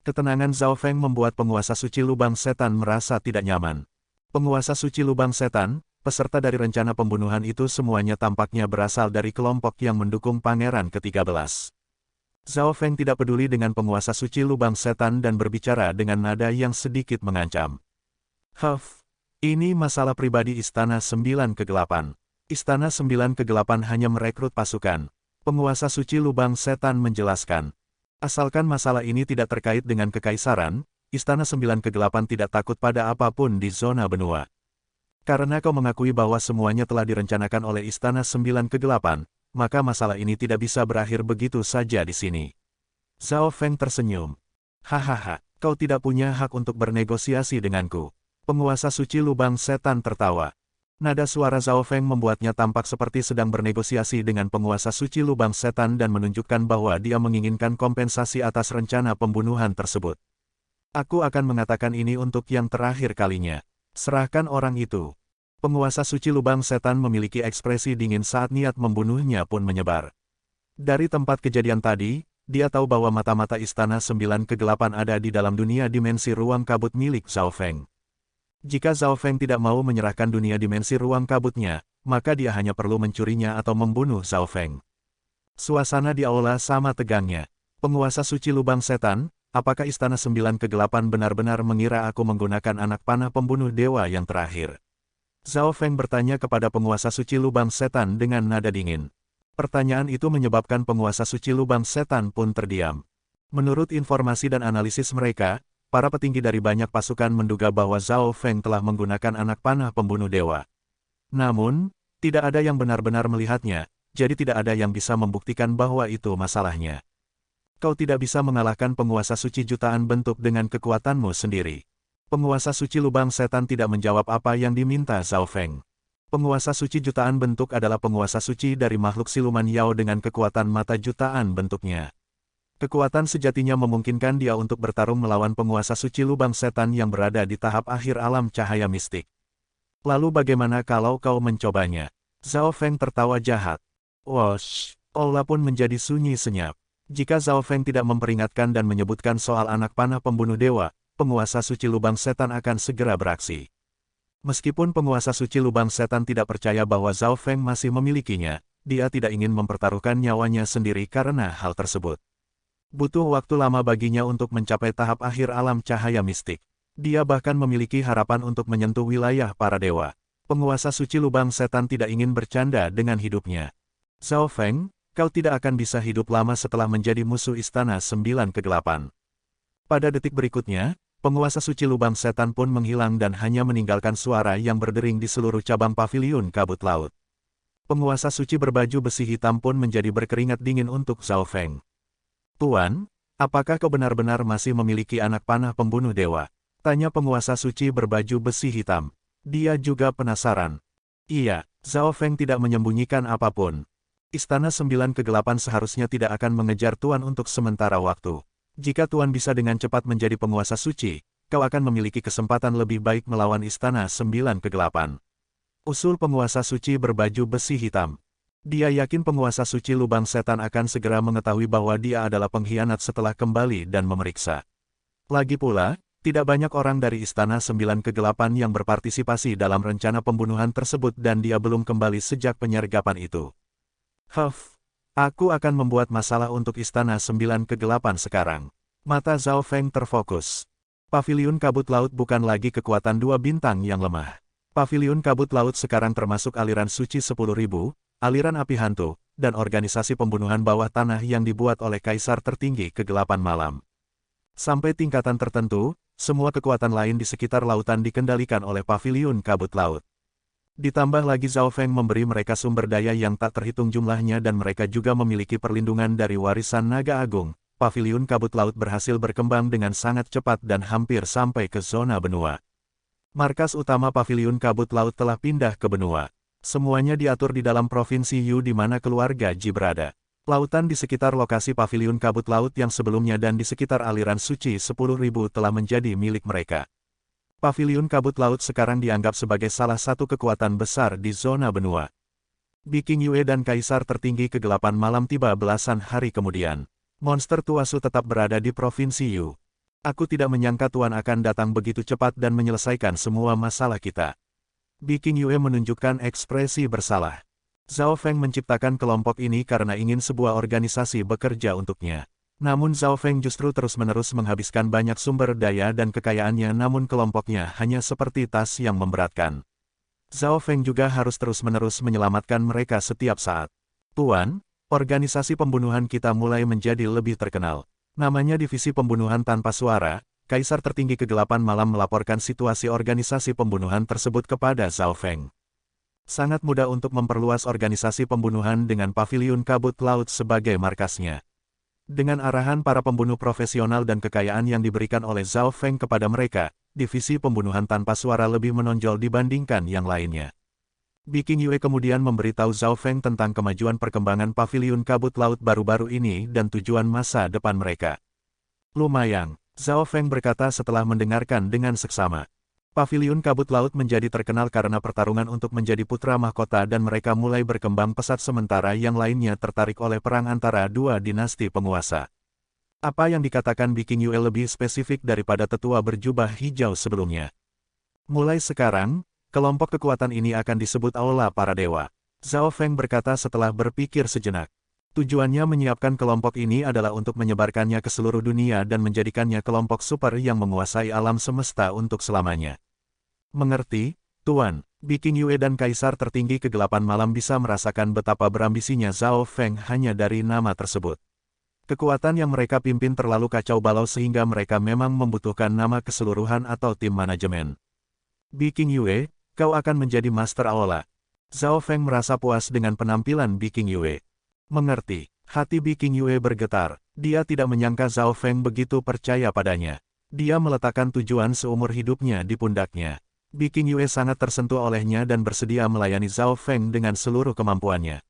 Ketenangan Zhao Feng membuat penguasa suci lubang setan merasa tidak nyaman. Penguasa suci lubang setan, peserta dari rencana pembunuhan itu semuanya tampaknya berasal dari kelompok yang mendukung Pangeran ke-13. Zhao Feng tidak peduli dengan penguasa suci lubang setan dan berbicara dengan nada yang sedikit mengancam. Ini masalah pribadi Istana Sembilan Kegelapan. Istana Sembilan Kegelapan hanya merekrut pasukan. Penguasa suci lubang setan menjelaskan. Asalkan masalah ini tidak terkait dengan kekaisaran, Istana Sembilan Kegelapan tidak takut pada apapun di zona benua. Karena kau mengakui bahwa semuanya telah direncanakan oleh Istana Sembilan Kegelapan, maka masalah ini tidak bisa berakhir begitu saja di sini. Zhao Feng tersenyum. Hahaha, kau tidak punya hak untuk bernegosiasi denganku. Penguasa suci lubang setan tertawa. Nada suara Zhao Feng membuatnya tampak seperti sedang bernegosiasi dengan penguasa suci lubang setan dan menunjukkan bahwa dia menginginkan kompensasi atas rencana pembunuhan tersebut. Aku akan mengatakan ini untuk yang terakhir kalinya. Serahkan orang itu. Penguasa suci lubang setan memiliki ekspresi dingin saat niat membunuhnya pun menyebar. Dari tempat kejadian tadi, dia tahu bahwa mata-mata Istana Sembilan Kegelapan ada di dalam dunia dimensi ruang kabut milik Zhao Feng. Jika Zhao Feng tidak mau menyerahkan dunia dimensi ruang kabutnya, maka dia hanya perlu mencurinya atau membunuh Zhao Feng. Suasana di aula sama tegangnya. Penguasa suci lubang setan, apakah Istana Sembilan Kegelapan benar-benar mengira aku menggunakan anak panah pembunuh dewa yang terakhir? Zhao Feng bertanya kepada penguasa suci lubang setan dengan nada dingin. Pertanyaan itu menyebabkan penguasa suci lubang setan pun terdiam. Menurut informasi dan analisis mereka, para petinggi dari banyak pasukan menduga bahwa Zhao Feng telah menggunakan anak panah pembunuh dewa. Namun, tidak ada yang benar-benar melihatnya, jadi tidak ada yang bisa membuktikan bahwa itu masalahnya. Kau tidak bisa mengalahkan penguasa suci jutaan bentuk dengan kekuatanmu sendiri. Penguasa suci lubang setan tidak menjawab apa yang diminta Zhao Feng. Penguasa suci jutaan bentuk adalah penguasa suci dari makhluk siluman Yao dengan kekuatan mata jutaan bentuknya. Kekuatan sejatinya memungkinkan dia untuk bertarung melawan penguasa suci lubang setan yang berada di tahap akhir alam cahaya mistik. Lalu bagaimana kalau kau mencobanya? Zhao Feng tertawa jahat. Wosh, aula pun menjadi sunyi senyap. Jika Zhao Feng tidak memperingatkan dan menyebutkan soal anak panah pembunuh dewa, penguasa suci lubang setan akan segera beraksi. Meskipun penguasa suci lubang setan tidak percaya bahwa Zhao Feng masih memilikinya, dia tidak ingin mempertaruhkan nyawanya sendiri karena hal tersebut. Butuh waktu lama baginya untuk mencapai tahap akhir alam cahaya mistik. Dia bahkan memiliki harapan untuk menyentuh wilayah para dewa. Penguasa suci lubang setan tidak ingin bercanda dengan hidupnya. Zhao Feng, kau tidak akan bisa hidup lama setelah menjadi musuh istana 9 kegelapan. Pada detik berikutnya, penguasa suci lubang setan pun menghilang dan hanya meninggalkan suara yang berdering di seluruh cabang paviliun kabut laut. Penguasa suci berbaju besi hitam pun menjadi berkeringat dingin untuk Zhao Feng. Tuan, apakah kau benar-benar masih memiliki anak panah pembunuh dewa? Tanya penguasa suci berbaju besi hitam. Dia juga penasaran. Iya, Zhao Feng tidak menyembunyikan apapun. Istana 9 kegelapan seharusnya tidak akan mengejar Tuan untuk sementara waktu. Jika Tuan bisa dengan cepat menjadi penguasa suci, kau akan memiliki kesempatan lebih baik melawan Istana 9 kegelapan. Usul penguasa suci berbaju besi hitam. Dia yakin penguasa suci lubang setan akan segera mengetahui bahwa dia adalah pengkhianat setelah kembali dan memeriksa. Lagi pula, tidak banyak orang dari Istana 9 kegelapan yang berpartisipasi dalam rencana pembunuhan tersebut dan dia belum kembali sejak penyergapan itu. Aku akan membuat masalah untuk Istana 9 kegelapan sekarang. Mata Zhao Feng terfokus. Paviliun kabut laut bukan lagi kekuatan 2 bintang yang lemah. Paviliun kabut laut sekarang termasuk aliran suci 10.000, aliran api hantu, dan organisasi pembunuhan bawah tanah yang dibuat oleh Kaisar tertinggi kegelapan malam. Sampai tingkatan tertentu, semua kekuatan lain di sekitar lautan dikendalikan oleh paviliun kabut laut. Ditambah lagi Zhao Feng memberi mereka sumber daya yang tak terhitung jumlahnya dan mereka juga memiliki perlindungan dari warisan naga agung. Paviliun kabut laut berhasil berkembang dengan sangat cepat dan hampir sampai ke zona benua. Markas utama paviliun kabut laut telah pindah ke benua. Semuanya diatur di dalam provinsi Yu di mana keluarga Ji berada. Lautan di sekitar lokasi paviliun kabut laut yang sebelumnya dan di sekitar aliran suci 10.000 telah menjadi milik mereka. Paviliun kabut laut sekarang dianggap sebagai salah satu kekuatan besar di zona benua. Bi Qingyue dan Kaisar tertinggi kegelapan malam tiba belasan hari kemudian. Monster Tuasu tetap berada di provinsi Yu. Aku tidak menyangka Tuan akan datang begitu cepat dan menyelesaikan semua masalah kita. Bi Qingyue menunjukkan ekspresi bersalah. Zhao Feng menciptakan kelompok ini karena ingin sebuah organisasi bekerja untuknya. Namun Zhao Feng justru terus-menerus menghabiskan banyak sumber daya dan kekayaannya namun kelompoknya hanya seperti tas yang memberatkan. Zhao Feng juga harus terus-menerus menyelamatkan mereka setiap saat. Tuan, organisasi pembunuhan kita mulai menjadi lebih terkenal. Namanya Divisi Pembunuhan Tanpa Suara. Kaisar tertinggi kegelapan malam melaporkan situasi organisasi pembunuhan tersebut kepada Zhao Feng. Sangat mudah untuk memperluas organisasi pembunuhan dengan paviliun kabut laut sebagai markasnya. Dengan arahan para pembunuh profesional dan kekayaan yang diberikan oleh Zhao Feng kepada mereka, divisi pembunuhan tanpa suara lebih menonjol dibandingkan yang lainnya. Bi Qingyue kemudian memberitahu Zhao Feng tentang kemajuan perkembangan paviliun kabut laut baru-baru ini dan tujuan masa depan mereka. Lumayan, Zhao Feng berkata setelah mendengarkan dengan seksama. Paviliun kabut laut menjadi terkenal karena pertarungan untuk menjadi putra mahkota dan mereka mulai berkembang pesat sementara yang lainnya tertarik oleh perang antara dua dinasti penguasa. Apa yang dikatakan Bi Qingyue lebih spesifik daripada tetua berjubah hijau sebelumnya. Mulai sekarang, kelompok kekuatan ini akan disebut Aula Para Dewa. Zhao Feng berkata setelah berpikir sejenak. Tujuannya menyiapkan kelompok ini adalah untuk menyebarkannya ke seluruh dunia dan menjadikannya kelompok super yang menguasai alam semesta untuk selamanya. Mengerti, Tuan. Bi Qingyue dan Kaisar tertinggi kegelapan malam bisa merasakan betapa berambisinya Zhao Feng hanya dari nama tersebut. Kekuatan yang mereka pimpin terlalu kacau balau sehingga mereka memang membutuhkan nama keseluruhan atau tim manajemen. Bi Qingyue, kau akan menjadi Master Aula. Zhao Feng merasa puas dengan penampilan Bi Qingyue. Mengerti, hati Bi Qingyue bergetar. Dia tidak menyangka Zhao Feng begitu percaya padanya. Dia meletakkan tujuan seumur hidupnya di pundaknya. Bi Qingyue sangat tersentuh olehnya dan bersedia melayani Zhao Feng dengan seluruh kemampuannya.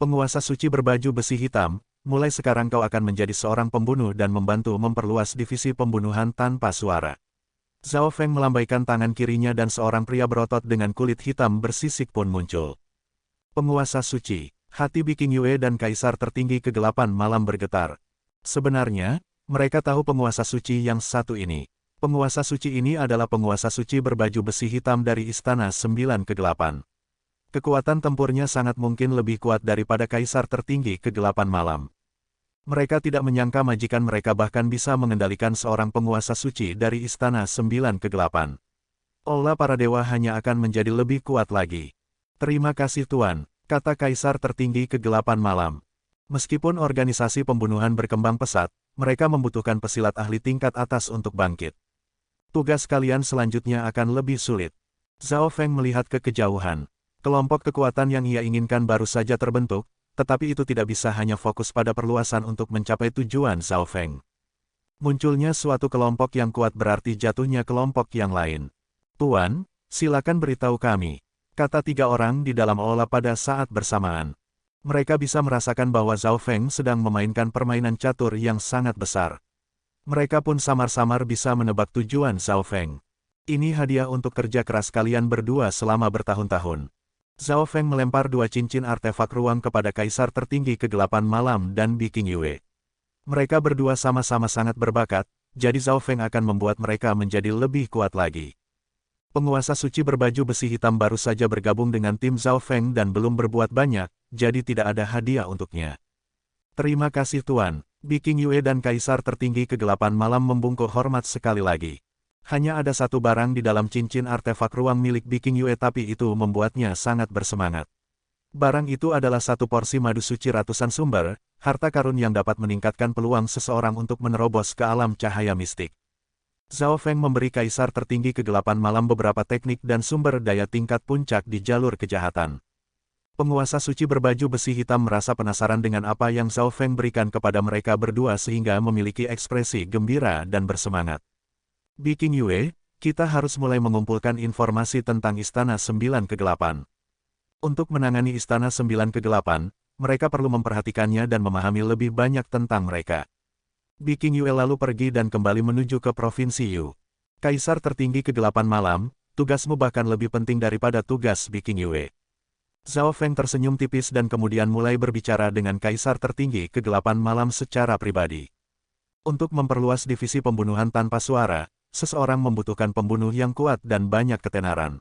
Penguasa suci berbaju besi hitam, mulai sekarang kau akan menjadi seorang pembunuh dan membantu memperluas divisi pembunuhan tanpa suara. Zhao Feng melambaikan tangan kirinya dan seorang pria berotot dengan kulit hitam bersisik pun muncul. Penguasa suci, hati Bi Qingyue dan Kaisar tertinggi kegelapan malam bergetar. Sebenarnya, mereka tahu penguasa suci yang satu ini. Penguasa suci ini adalah penguasa suci berbaju besi hitam dari Istana 9 Kegelapan. Kekuatan tempurnya sangat mungkin lebih kuat daripada Kaisar tertinggi kegelapan malam. Mereka tidak menyangka majikan mereka bahkan bisa mengendalikan seorang penguasa suci dari Istana Sembilan Kegelapan. Aula para dewa hanya akan menjadi lebih kuat lagi. Terima kasih Tuan, kata Kaisar tertinggi Kegelapan Malam. Meskipun organisasi pembunuhan berkembang pesat, mereka membutuhkan pesilat ahli tingkat atas untuk bangkit. Tugas kalian selanjutnya akan lebih sulit. Zhao Feng melihat ke kejauhan. Kelompok kekuatan yang ia inginkan baru saja terbentuk, tetapi itu tidak bisa hanya fokus pada perluasan untuk mencapai tujuan Zhao Feng. Munculnya suatu kelompok yang kuat berarti jatuhnya kelompok yang lain. Tuan, silakan beritahu kami, kata tiga orang di dalam aula pada saat bersamaan. Mereka bisa merasakan bahwa Zhao Feng sedang memainkan permainan catur yang sangat besar. Mereka pun samar-samar bisa menebak tujuan Zhao Feng. Ini hadiah untuk kerja keras kalian berdua selama bertahun-tahun. Zhao Feng melempar dua cincin artefak ruang kepada Kaisar tertinggi Kegelapan Malam dan Biking Yue. Mereka berdua sama-sama sangat berbakat, jadi Zhao Feng akan membuat mereka menjadi lebih kuat lagi. Penguasa suci berbaju besi hitam baru saja bergabung dengan tim Zhao Feng dan belum berbuat banyak, jadi tidak ada hadiah untuknya. Terima kasih Tuan, Biking Yue dan Kaisar tertinggi Kegelapan Malam membungkuk hormat sekali lagi. Hanya ada satu barang di dalam cincin artefak ruang milik Biking Yue tapi itu membuatnya sangat bersemangat. Barang itu adalah satu porsi madu suci ratusan sumber, harta karun yang dapat meningkatkan peluang seseorang untuk menerobos ke alam cahaya mistik. Zhao Feng memberi Kaisar tertinggi Kegelapan Malam beberapa teknik dan sumber daya tingkat puncak di jalur kejahatan. Penguasa suci berbaju besi hitam merasa penasaran dengan apa yang Zhao Feng berikan kepada mereka berdua sehingga memiliki ekspresi gembira dan bersemangat. Biking Yue, kita harus mulai mengumpulkan informasi tentang Istana Sembilan Kegelapan. Untuk menangani Istana Sembilan Kegelapan, mereka perlu memperhatikannya dan memahami lebih banyak tentang mereka. Biking Yue lalu pergi dan kembali menuju ke Provinsi Yu. Kaisar tertinggi Kegelapan Malam, tugasmu bahkan lebih penting daripada tugas Biking Yue. Zhao Feng tersenyum tipis dan kemudian mulai berbicara dengan Kaisar tertinggi Kegelapan Malam secara pribadi. Untuk memperluas divisi pembunuhan tanpa suara, seseorang membutuhkan pembunuh yang kuat dan banyak ketenaran.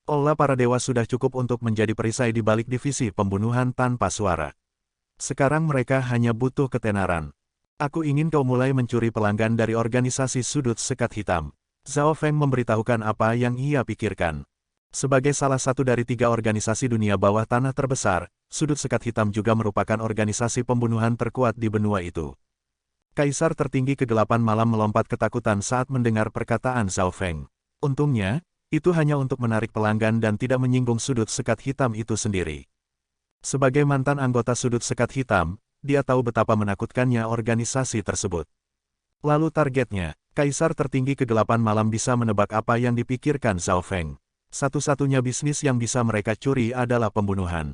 Aula para dewa sudah cukup untuk menjadi perisai di balik divisi pembunuhan tanpa suara. Sekarang mereka hanya butuh ketenaran. Aku ingin kau mulai mencuri pelanggan dari organisasi Sudut Sekat Hitam. Zhao Feng memberitahukan apa yang ia pikirkan. Sebagai salah satu dari tiga organisasi dunia bawah tanah terbesar, Sudut Sekat Hitam juga merupakan organisasi pembunuhan terkuat di benua itu. Kaisar tertinggi Kegelapan Malam melompat ketakutan saat mendengar perkataan Zhao Feng. Untungnya, itu hanya untuk menarik pelanggan dan tidak menyinggung Sudut Sekat Hitam itu sendiri. Sebagai mantan anggota Sudut Sekat Hitam, dia tahu betapa menakutkannya organisasi tersebut. Lalu targetnya, Kaisar tertinggi Kegelapan Malam bisa menebak apa yang dipikirkan Zhao Feng. Satu-satunya bisnis yang bisa mereka curi adalah pembunuhan.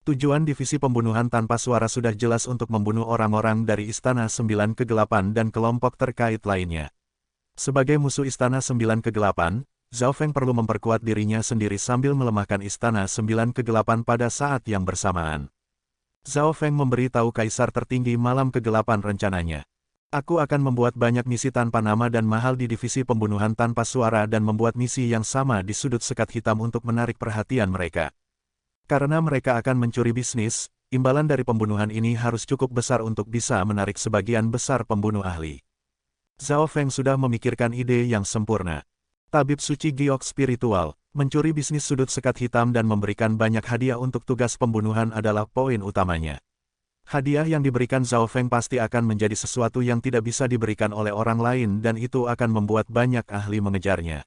Tujuan divisi pembunuhan tanpa suara sudah jelas untuk membunuh orang-orang dari Istana Sembilan Kegelapan dan kelompok terkait lainnya. Sebagai musuh Istana Sembilan Kegelapan, Zhao Feng perlu memperkuat dirinya sendiri sambil melemahkan Istana Sembilan Kegelapan pada saat yang bersamaan. Zhao Feng memberitahu Kaisar tertinggi Malam Kegelapan rencananya. Aku akan membuat banyak misi tanpa nama dan mahal di divisi pembunuhan tanpa suara dan membuat misi yang sama di Sudut Sekat Hitam untuk menarik perhatian mereka. Karena mereka akan mencuri bisnis, imbalan dari pembunuhan ini harus cukup besar untuk bisa menarik sebagian besar pembunuh ahli. Zhao Feng sudah memikirkan ide yang sempurna. Tabib suci giok spiritual, mencuri bisnis Sudut Sekat Hitam dan memberikan banyak hadiah untuk tugas pembunuhan adalah poin utamanya. Hadiah yang diberikan Zhao Feng pasti akan menjadi sesuatu yang tidak bisa diberikan oleh orang lain dan itu akan membuat banyak ahli mengejarnya.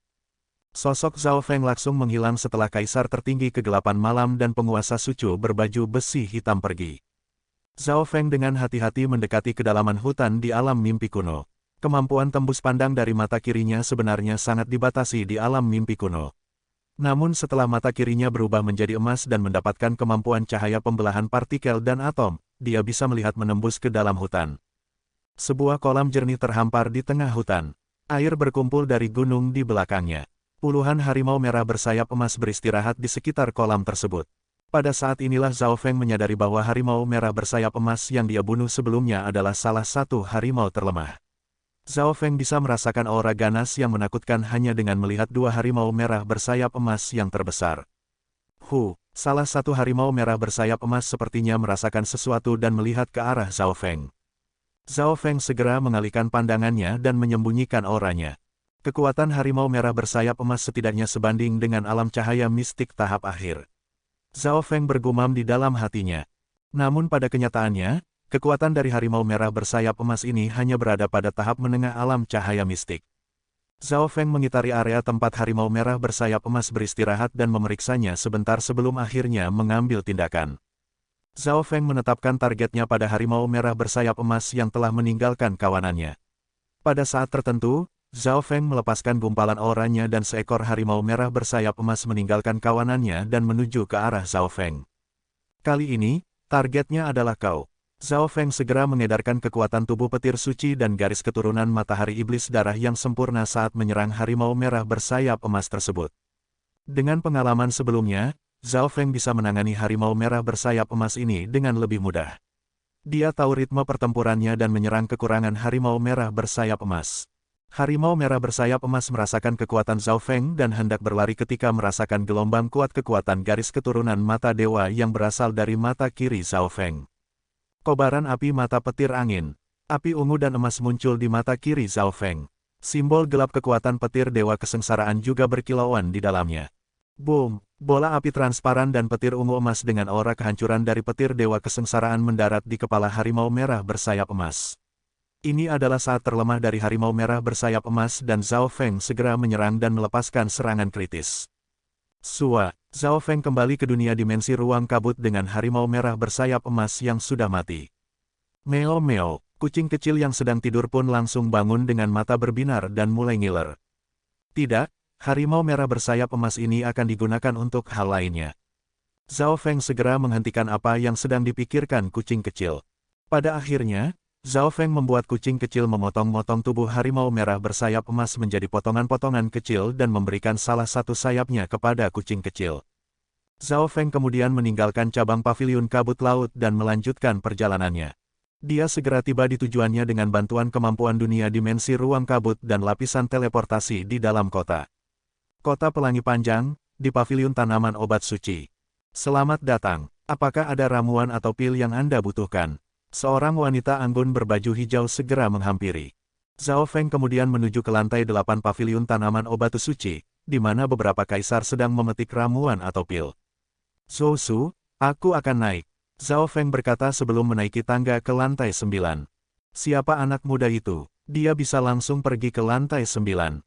Sosok Zhao Feng langsung menghilang setelah Kaisar tertinggi Kegelapan Malam dan penguasa suci berbaju besi hitam pergi. Zhao Feng dengan hati-hati mendekati kedalaman hutan di alam mimpi kuno. Kemampuan tembus pandang dari mata kirinya sebenarnya sangat dibatasi di alam mimpi kuno. Namun setelah mata kirinya berubah menjadi emas dan mendapatkan kemampuan cahaya pembelahan partikel dan atom, dia bisa melihat menembus ke dalam hutan. Sebuah kolam jernih terhampar di tengah hutan. Air berkumpul dari gunung di belakangnya. Puluhan harimau merah bersayap emas beristirahat di sekitar kolam tersebut. Pada saat inilah Zhao Feng menyadari bahwa harimau merah bersayap emas yang dia bunuh sebelumnya adalah salah satu harimau terlemah. Zhao Feng bisa merasakan aura ganas yang menakutkan hanya dengan melihat dua harimau merah bersayap emas yang terbesar. Salah satu harimau merah bersayap emas sepertinya merasakan sesuatu dan melihat ke arah Zhao Feng. Zhao Feng segera mengalihkan pandangannya dan menyembunyikan auranya. Kekuatan harimau merah bersayap emas setidaknya sebanding dengan alam cahaya mistik tahap akhir. Zhao Feng bergumam di dalam hatinya. Namun pada kenyataannya, kekuatan dari harimau merah bersayap emas ini hanya berada pada tahap menengah alam cahaya mistik. Zhao Feng mengitari area tempat harimau merah bersayap emas beristirahat dan memeriksanya sebentar sebelum akhirnya mengambil tindakan. Zhao Feng menetapkan targetnya pada harimau merah bersayap emas yang telah meninggalkan kawanannya. Pada saat tertentu, Zhao Feng melepaskan gumpalan auranya dan seekor harimau merah bersayap emas meninggalkan kawanannya dan menuju ke arah Zhao Feng. Kali ini, targetnya adalah kau. Zhao Feng segera mengedarkan kekuatan tubuh petir suci dan garis keturunan matahari iblis darah yang sempurna saat menyerang harimau merah bersayap emas tersebut. Dengan pengalaman sebelumnya, Zhao Feng bisa menangani harimau merah bersayap emas ini dengan lebih mudah. Dia tahu ritme pertempurannya dan menyerang kekurangan harimau merah bersayap emas. Harimau merah bersayap emas merasakan kekuatan Zhao Feng dan hendak berlari ketika merasakan gelombang kuat kekuatan garis keturunan mata dewa yang berasal dari mata kiri Zhao Feng. Kobaran api mata petir angin. Api ungu dan emas muncul di mata kiri Zhao Feng. Simbol gelap kekuatan petir dewa kesengsaraan juga berkilauan di dalamnya. Boom! Bola api transparan dan petir ungu emas dengan aura kehancuran dari petir dewa kesengsaraan mendarat di kepala harimau merah bersayap emas. Ini adalah saat terlemah dari harimau merah bersayap emas dan Zhao Feng segera menyerang dan melepaskan serangan kritis. Sua, Zhao Feng kembali ke dunia dimensi ruang kabut dengan harimau merah bersayap emas yang sudah mati. Meo meo, kucing kecil yang sedang tidur pun langsung bangun dengan mata berbinar dan mulai ngiler. Tidak. Harimau merah bersayap emas ini akan digunakan untuk hal lainnya. Zhao Feng segera menghentikan apa yang sedang dipikirkan kucing kecil. Pada akhirnya, Zhao Feng membuat kucing kecil memotong-motong tubuh harimau merah bersayap emas menjadi potongan-potongan kecil dan memberikan salah satu sayapnya kepada kucing kecil. Zhao Feng kemudian meninggalkan cabang paviliun kabut laut dan melanjutkan perjalanannya. Dia segera tiba di tujuannya dengan bantuan kemampuan dunia dimensi ruang kabut dan lapisan teleportasi di dalam kota. Kota Pelangi Panjang, di paviliun tanaman obat suci. Selamat datang, apakah ada ramuan atau pil yang Anda butuhkan? Seorang wanita anggun berbaju hijau segera menghampiri. Zhao Feng kemudian menuju ke lantai 8 paviliun tanaman obat suci, di mana beberapa kaisar sedang memetik ramuan atau pil. Zhou Su, aku akan naik. Zhao Feng berkata sebelum menaiki tangga ke lantai 9. Siapa anak muda itu? Dia bisa langsung pergi ke lantai 9.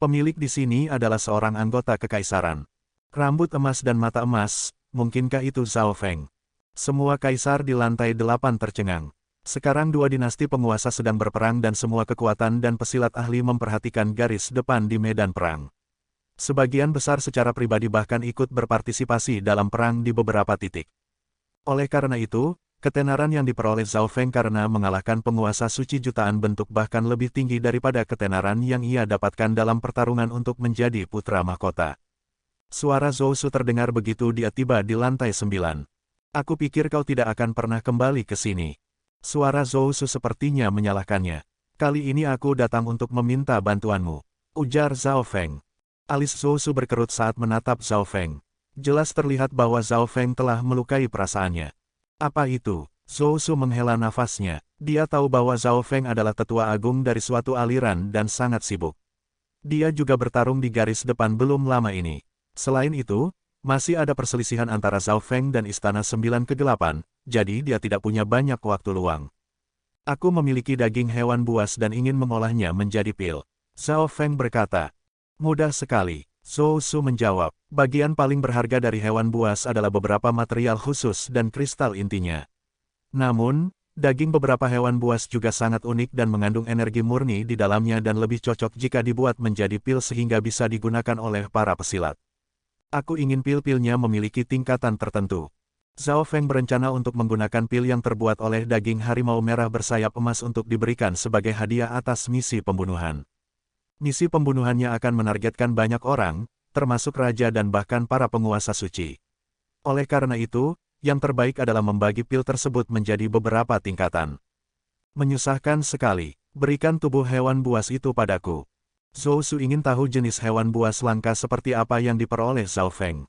Pemilik di sini adalah seorang anggota kekaisaran. Rambut emas dan mata emas, mungkinkah itu Zhao Feng? Semua kaisar di lantai 8 tercengang. Sekarang dua dinasti penguasa sedang berperang dan semua kekuatan dan pesilat ahli memperhatikan garis depan di medan perang. Sebagian besar secara pribadi bahkan ikut berpartisipasi dalam perang di beberapa titik. Oleh karena itu, ketenaran yang diperoleh Zhao Feng karena mengalahkan penguasa suci jutaan bentuk bahkan lebih tinggi daripada ketenaran yang ia dapatkan dalam pertarungan untuk menjadi putra mahkota. Suara Zhou Su terdengar begitu dia tiba di lantai 9. Aku pikir kau tidak akan pernah kembali ke sini. Suara Zhou Su sepertinya menyalahkannya. Kali ini aku datang untuk meminta bantuanmu, ujar Zhao Feng. Alis Zhou Su berkerut saat menatap Zhao Feng. Jelas terlihat bahwa Zhao Feng telah melukai perasaannya. Apa itu? Zhou Su menghela nafasnya. Dia tahu bahwa Zhao Feng adalah tetua agung dari suatu aliran dan sangat sibuk. Dia juga bertarung di garis depan belum lama ini. Selain itu, masih ada perselisihan antara Zhao Feng dan Istana 9 Kegelapan, jadi dia tidak punya banyak waktu luang. Aku memiliki daging hewan buas dan ingin mengolahnya menjadi pil. Zhao Feng berkata. Mudah sekali. Zhou Su menjawab, bagian paling berharga dari hewan buas adalah beberapa material khusus dan kristal intinya. Namun, daging beberapa hewan buas juga sangat unik dan mengandung energi murni di dalamnya dan lebih cocok jika dibuat menjadi pil sehingga bisa digunakan oleh para pesilat. Aku ingin pil-pilnya memiliki tingkatan tertentu. Zhao Feng berencana untuk menggunakan pil yang terbuat oleh daging harimau merah bersayap emas untuk diberikan sebagai hadiah atas misi pembunuhan. Misi pembunuhannya akan menargetkan banyak orang, termasuk raja dan bahkan para penguasa suci. Oleh karena itu, yang terbaik adalah membagi pil tersebut menjadi beberapa tingkatan. Menyusahkan sekali, berikan tubuh hewan buas itu padaku. Zhou Su ingin tahu jenis hewan buas langka seperti apa yang diperoleh Zhao Feng.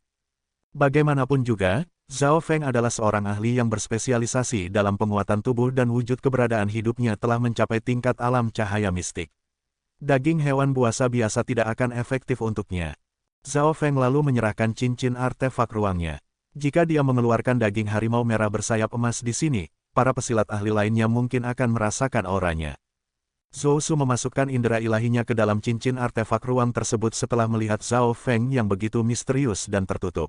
Bagaimanapun juga, Zhao Feng adalah seorang ahli yang berspesialisasi dalam penguatan tubuh dan wujud keberadaan hidupnya telah mencapai tingkat alam cahaya mistik. Daging hewan buasa biasa tidak akan efektif untuknya. Zhao Feng lalu menyerahkan cincin artefak ruangnya. Jika dia mengeluarkan daging harimau merah bersayap emas di sini, para pesilat ahli lainnya mungkin akan merasakan auranya. Zhou Su memasukkan indera ilahinya ke dalam cincin artefak ruang tersebut setelah melihat Zhao Feng yang begitu misterius dan tertutup.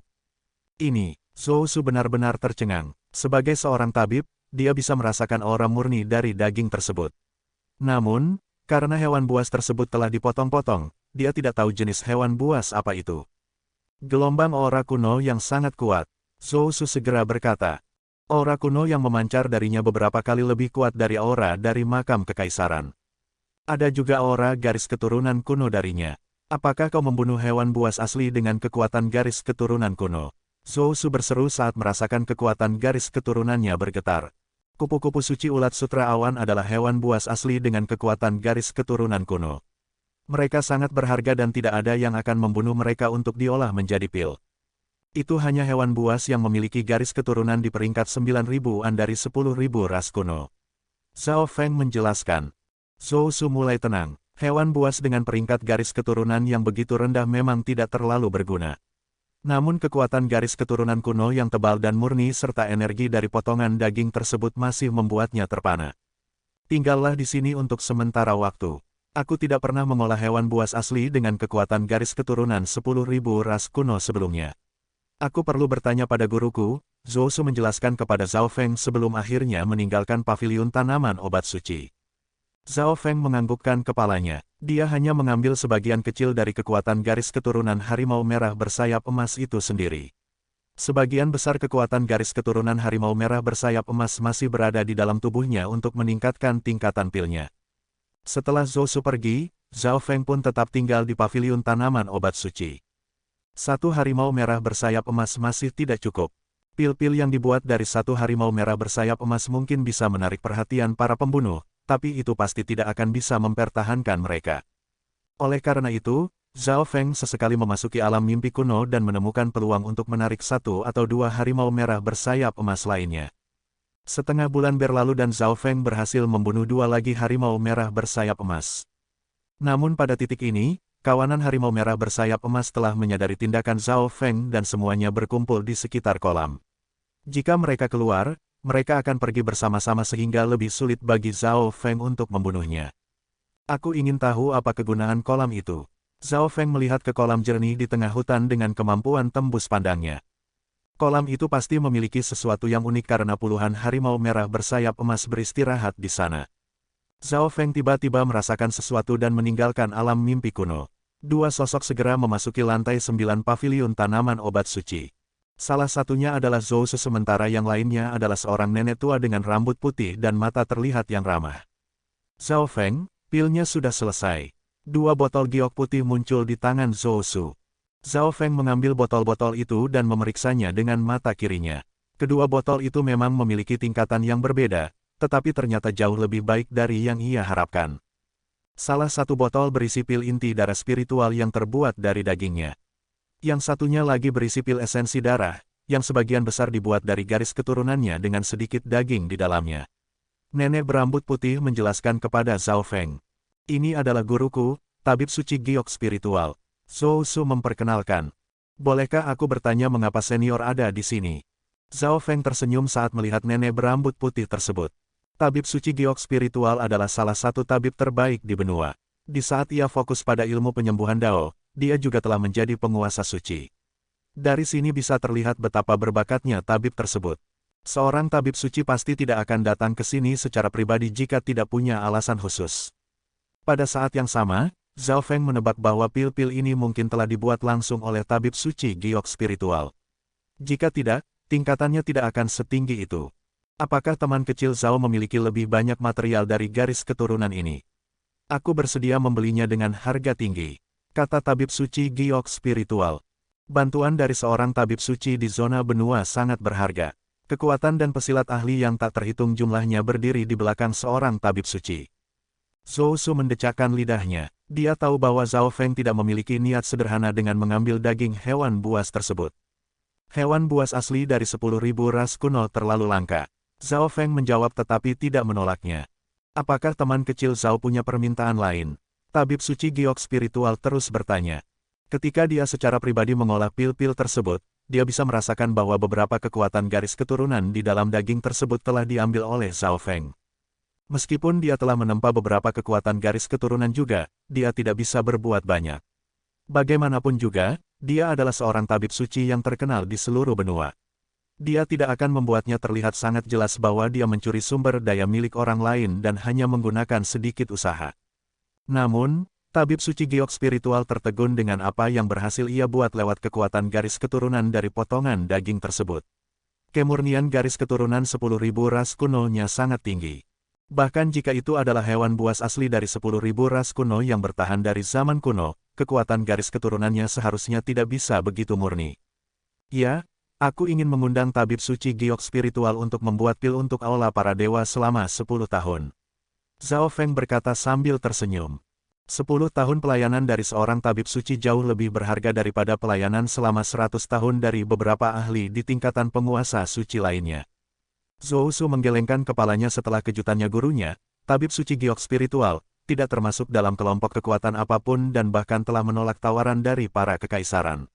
Ini, Zhou Su benar-benar tercengang. Sebagai seorang tabib, dia bisa merasakan aura murni dari daging tersebut. Namun, karena hewan buas tersebut telah dipotong-potong, dia tidak tahu jenis hewan buas apa itu. Gelombang aura kuno yang sangat kuat. Zhou Su segera berkata. Aura kuno yang memancar darinya beberapa kali lebih kuat dari aura dari makam kekaisaran. Ada juga aura garis keturunan kuno darinya. Apakah kau membunuh hewan buas asli dengan kekuatan garis keturunan kuno? Zhou Su berseru saat merasakan kekuatan garis keturunannya bergetar. Kupu-kupu suci ulat sutra awan adalah hewan buas asli dengan kekuatan garis keturunan kuno. Mereka sangat berharga dan tidak ada yang akan membunuh mereka untuk diolah menjadi pil. Itu hanya hewan buas yang memiliki garis keturunan di peringkat 9.000-an dari 10.000 ras kuno. Zhao Feng menjelaskan. Zhou Su mulai tenang. Hewan buas dengan peringkat garis keturunan yang begitu rendah memang tidak terlalu berguna. Namun kekuatan garis keturunan kuno yang tebal dan murni serta energi dari potongan daging tersebut masih membuatnya terpana. Tinggallah di sini untuk sementara waktu. Aku tidak pernah mengolah hewan buas asli dengan kekuatan garis keturunan 10.000 ras kuno sebelumnya. Aku perlu bertanya pada guruku, Zhou Su menjelaskan kepada Zhao Feng sebelum akhirnya meninggalkan paviliun tanaman obat suci. Zhao Feng menganggukkan kepalanya. Dia hanya mengambil sebagian kecil dari kekuatan garis keturunan harimau merah bersayap emas itu sendiri. Sebagian besar kekuatan garis keturunan harimau merah bersayap emas masih berada di dalam tubuhnya untuk meningkatkan tingkatan pilnya. Setelah Zhou Su pergi, Zhao Feng pun tetap tinggal di paviliun tanaman obat suci. Satu harimau merah bersayap emas masih tidak cukup. Pil-pil yang dibuat dari satu harimau merah bersayap emas mungkin bisa menarik perhatian para pembunuh, tapi itu pasti tidak akan bisa mempertahankan mereka. Oleh karena itu, Zhao Feng sesekali memasuki alam mimpi kuno dan menemukan peluang untuk menarik satu atau dua harimau merah bersayap emas lainnya. Setengah bulan berlalu dan Zhao Feng berhasil membunuh dua lagi harimau merah bersayap emas. Namun pada titik ini, kawanan harimau merah bersayap emas telah menyadari tindakan Zhao Feng dan semuanya berkumpul di sekitar kolam. Jika mereka keluar, mereka akan pergi bersama-sama sehingga lebih sulit bagi Zhao Feng untuk membunuhnya. Aku ingin tahu apa kegunaan kolam itu. Zhao Feng melihat ke kolam jernih di tengah hutan dengan kemampuan tembus pandangnya. Kolam itu pasti memiliki sesuatu yang unik karena puluhan harimau merah bersayap emas beristirahat di sana. Zhao Feng tiba-tiba merasakan sesuatu dan meninggalkan alam mimpi kuno. Dua sosok segera memasuki lantai 9 paviliun tanaman obat suci. Salah satunya adalah Zhou Su sementara yang lainnya adalah seorang nenek tua dengan rambut putih dan mata terlihat yang ramah. Zhao Feng, pilnya sudah selesai. Dua botol giok putih muncul di tangan Zhou Su. Zhao Feng mengambil botol-botol itu dan memeriksanya dengan mata kirinya. Kedua botol itu memang memiliki tingkatan yang berbeda, tetapi ternyata jauh lebih baik dari yang ia harapkan. Salah satu botol berisi pil inti darah spiritual yang terbuat dari dagingnya. Yang satunya lagi berisi pil esensi darah, yang sebagian besar dibuat dari garis keturunannya dengan sedikit daging di dalamnya. Nenek berambut putih menjelaskan kepada Zhao Feng. Ini adalah guruku, tabib suci giok spiritual. Zhou Su memperkenalkan. Bolehkah aku bertanya mengapa senior ada di sini? Zhao Feng tersenyum saat melihat nenek berambut putih tersebut. Tabib suci giok spiritual adalah salah satu tabib terbaik di benua. Di saat ia fokus pada ilmu penyembuhan Dao, dia juga telah menjadi penguasa suci. Dari sini bisa terlihat betapa berbakatnya tabib tersebut. Seorang tabib suci pasti tidak akan datang ke sini secara pribadi jika tidak punya alasan khusus. Pada saat yang sama, Zhao Feng menebak bahwa pil-pil ini mungkin telah dibuat langsung oleh tabib suci giok spiritual. Jika tidak, tingkatannya tidak akan setinggi itu. Apakah teman kecil Zhao memiliki lebih banyak material dari garis keturunan ini? Aku bersedia membelinya dengan harga tinggi, kata tabib suci giok spiritual. Bantuan dari seorang tabib suci di zona benua sangat berharga. Kekuatan dan pesilat ahli yang tak terhitung jumlahnya berdiri di belakang seorang tabib suci. Zhou Su mendecakkan lidahnya. Dia tahu bahwa Zhao Feng tidak memiliki niat sederhana dengan mengambil daging hewan buas tersebut. Hewan buas asli dari 10.000 ras kuno terlalu langka. Zhao Feng menjawab tetapi tidak menolaknya. Apakah teman kecil Zhao punya permintaan lain? Tabib suci giok spiritual terus bertanya. Ketika dia secara pribadi mengolah pil-pil tersebut, dia bisa merasakan bahwa beberapa kekuatan garis keturunan di dalam daging tersebut telah diambil oleh Zhao Feng. Meskipun dia telah menempa beberapa kekuatan garis keturunan juga, dia tidak bisa berbuat banyak. Bagaimanapun juga, dia adalah seorang tabib suci yang terkenal di seluruh benua. Dia tidak akan membuatnya terlihat sangat jelas bahwa dia mencuri sumber daya milik orang lain dan hanya menggunakan sedikit usaha. Namun, tabib suci giok spiritual tertegun dengan apa yang berhasil ia buat lewat kekuatan garis keturunan dari potongan daging tersebut. Kemurnian garis keturunan 10.000 ras kunonya sangat tinggi. Bahkan jika itu adalah hewan buas asli dari 10.000 ras kuno yang bertahan dari zaman kuno, kekuatan garis keturunannya seharusnya tidak bisa begitu murni. Ya, aku ingin mengundang tabib suci giok spiritual untuk membuat pil untuk aula para dewa selama 10 tahun. Zhao Feng berkata sambil tersenyum. 10 tahun pelayanan dari seorang tabib suci jauh lebih berharga daripada pelayanan selama 100 tahun dari beberapa ahli di tingkatan penguasa suci lainnya. Zhou Su menggelengkan kepalanya setelah kejutannya gurunya, tabib suci giok spiritual, tidak termasuk dalam kelompok kekuatan apapun dan bahkan telah menolak tawaran dari para kekaisaran.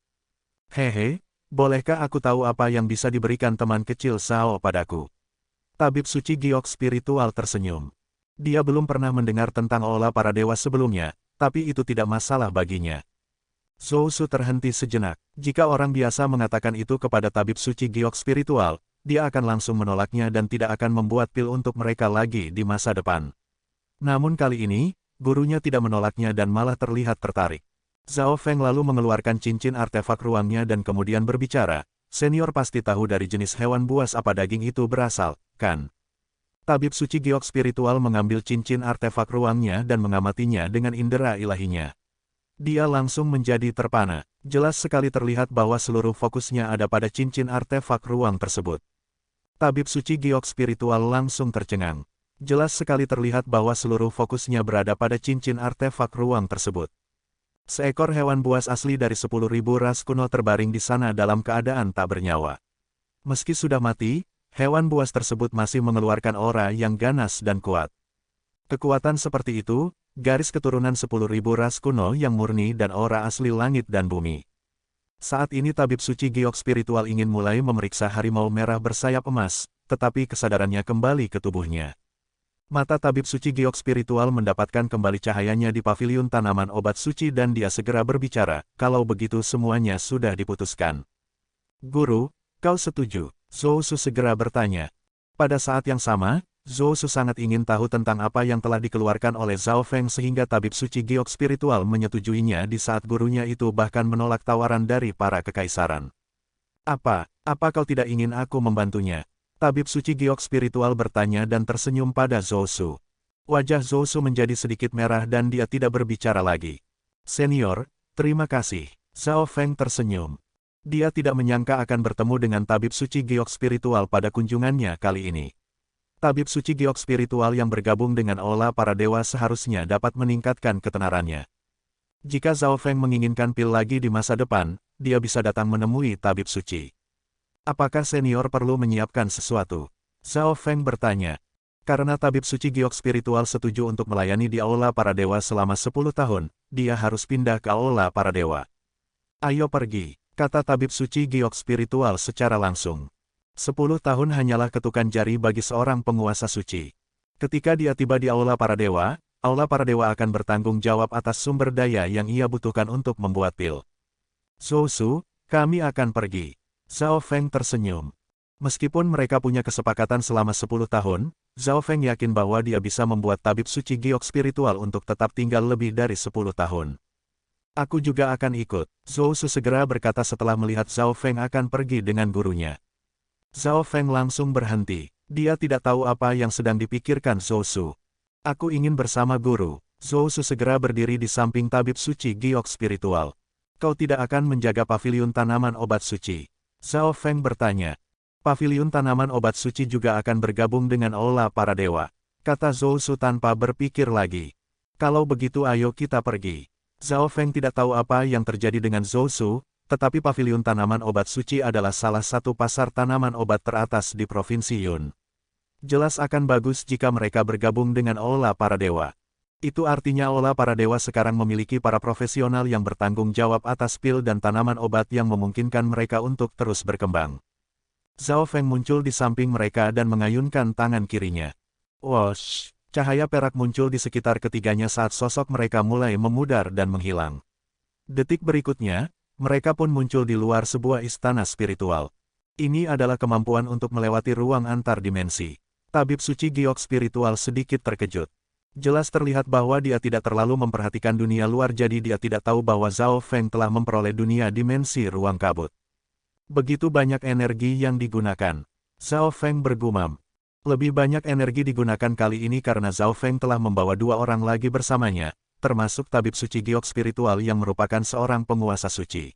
Hehe, bolehkah aku tahu apa yang bisa diberikan teman kecil Zhao padaku? Tabib suci giok spiritual tersenyum. Dia belum pernah mendengar tentang aula para dewa sebelumnya, tapi itu tidak masalah baginya. Zhou Su terhenti sejenak. Jika orang biasa mengatakan itu kepada tabib suci giok spiritual, dia akan langsung menolaknya dan tidak akan membuat pil untuk mereka lagi di masa depan. Namun kali ini, gurunya tidak menolaknya dan malah terlihat tertarik. Zhao Feng lalu mengeluarkan cincin artefak ruangnya dan kemudian berbicara, senior pasti tahu dari jenis hewan buas apa daging itu berasal, kan? Tabib suci giok spiritual mengambil cincin artefak ruangnya dan mengamatinya dengan indera ilahinya. Dia langsung menjadi terpana. Jelas sekali terlihat bahwa seluruh fokusnya ada pada cincin artefak ruang tersebut. Tabib suci giok spiritual langsung tercengang. Jelas sekali terlihat bahwa seluruh fokusnya berada pada cincin artefak ruang tersebut. Seekor hewan buas asli dari 10.000 ras kuno terbaring di sana dalam keadaan tak bernyawa. Meski sudah mati, hewan buas tersebut masih mengeluarkan aura yang ganas dan kuat. Kekuatan seperti itu, garis keturunan 10.000 ras kuno yang murni dan aura asli langit dan bumi. Saat ini tabib suci giok spiritual ingin mulai memeriksa harimau merah bersayap emas, tetapi kesadarannya kembali ke tubuhnya. Mata tabib suci giok spiritual mendapatkan kembali cahayanya di paviliun tanaman obat suci dan dia segera berbicara, kalau begitu semuanya sudah diputuskan. Guru, kau setuju? Zhou Su segera bertanya. Pada saat yang sama, Zhou Su sangat ingin tahu tentang apa yang telah dikeluarkan oleh Zhao Feng sehingga tabib suci giok spiritual menyetujuinya di saat gurunya itu bahkan menolak tawaran dari para kekaisaran. Apa kau tidak ingin aku membantunya? Tabib suci giok spiritual bertanya dan tersenyum pada Zhou Su. Wajah Zhou Su menjadi sedikit merah dan dia tidak berbicara lagi. Senior, terima kasih. Zhao Feng tersenyum. Dia tidak menyangka akan bertemu dengan tabib suci giok spiritual pada kunjungannya kali ini. Tabib suci giok spiritual yang bergabung dengan aula para dewa seharusnya dapat meningkatkan ketenarannya. Jika Zhao Feng menginginkan pil lagi di masa depan, dia bisa datang menemui tabib suci. Apakah senior perlu menyiapkan sesuatu? Zhao Feng bertanya. Karena tabib suci giok spiritual setuju untuk melayani di aula para dewa selama 10 tahun, dia harus pindah ke aula para dewa. Ayo pergi, kata tabib suci giok spiritual secara langsung. 10 tahun hanyalah ketukan jari bagi seorang penguasa suci. Ketika dia tiba di aula para dewa akan bertanggung jawab atas sumber daya yang ia butuhkan untuk membuat pil. Zhou Su, kami akan pergi. Zhao Feng tersenyum. Meskipun mereka punya kesepakatan selama 10 tahun, Zhao Feng yakin bahwa dia bisa membuat tabib suci giok spiritual untuk tetap tinggal lebih dari 10 tahun. Aku juga akan ikut, Zhou Su segera berkata setelah melihat Zhao Feng akan pergi dengan gurunya. Zhao Feng langsung berhenti. Dia tidak tahu apa yang sedang dipikirkan Zhou Su. Aku ingin bersama guru. Zhou Su segera berdiri di samping tabib suci giok spiritual. Kau tidak akan menjaga paviliun tanaman obat suci? Zhao Feng bertanya. Paviliun tanaman obat suci juga akan bergabung dengan aula para dewa, kata Zhou Su tanpa berpikir lagi. Kalau begitu ayo kita pergi. Zhao Feng tidak tahu apa yang terjadi dengan Zhou Su, Tetapi Paviliun Tanaman Obat Suci adalah salah satu pasar tanaman obat teratas di Provinsi Yun. Jelas akan bagus jika mereka bergabung dengan Aula Para Dewa. Itu artinya Aula Para Dewa sekarang memiliki para profesional yang bertanggung jawab atas pil dan tanaman obat yang memungkinkan mereka untuk terus berkembang. Zhao Feng muncul di samping mereka dan mengayunkan tangan kirinya. Wosh! Cahaya perak muncul di sekitar ketiganya saat sosok mereka mulai memudar dan menghilang. Detik berikutnya, mereka pun muncul di luar sebuah istana spiritual. Ini adalah kemampuan untuk melewati ruang antar dimensi. Tabib suci giok spiritual sedikit terkejut. Jelas terlihat bahwa dia tidak terlalu memperhatikan dunia luar, jadi dia tidak tahu bahwa Zhao Feng telah memperoleh dunia dimensi ruang kabut. Begitu banyak energi yang digunakan. Zhao Feng bergumam. Lebih banyak energi digunakan kali ini karena Zhao Feng telah membawa dua orang lagi bersamanya, termasuk tabib suci giok spiritual yang merupakan seorang penguasa suci.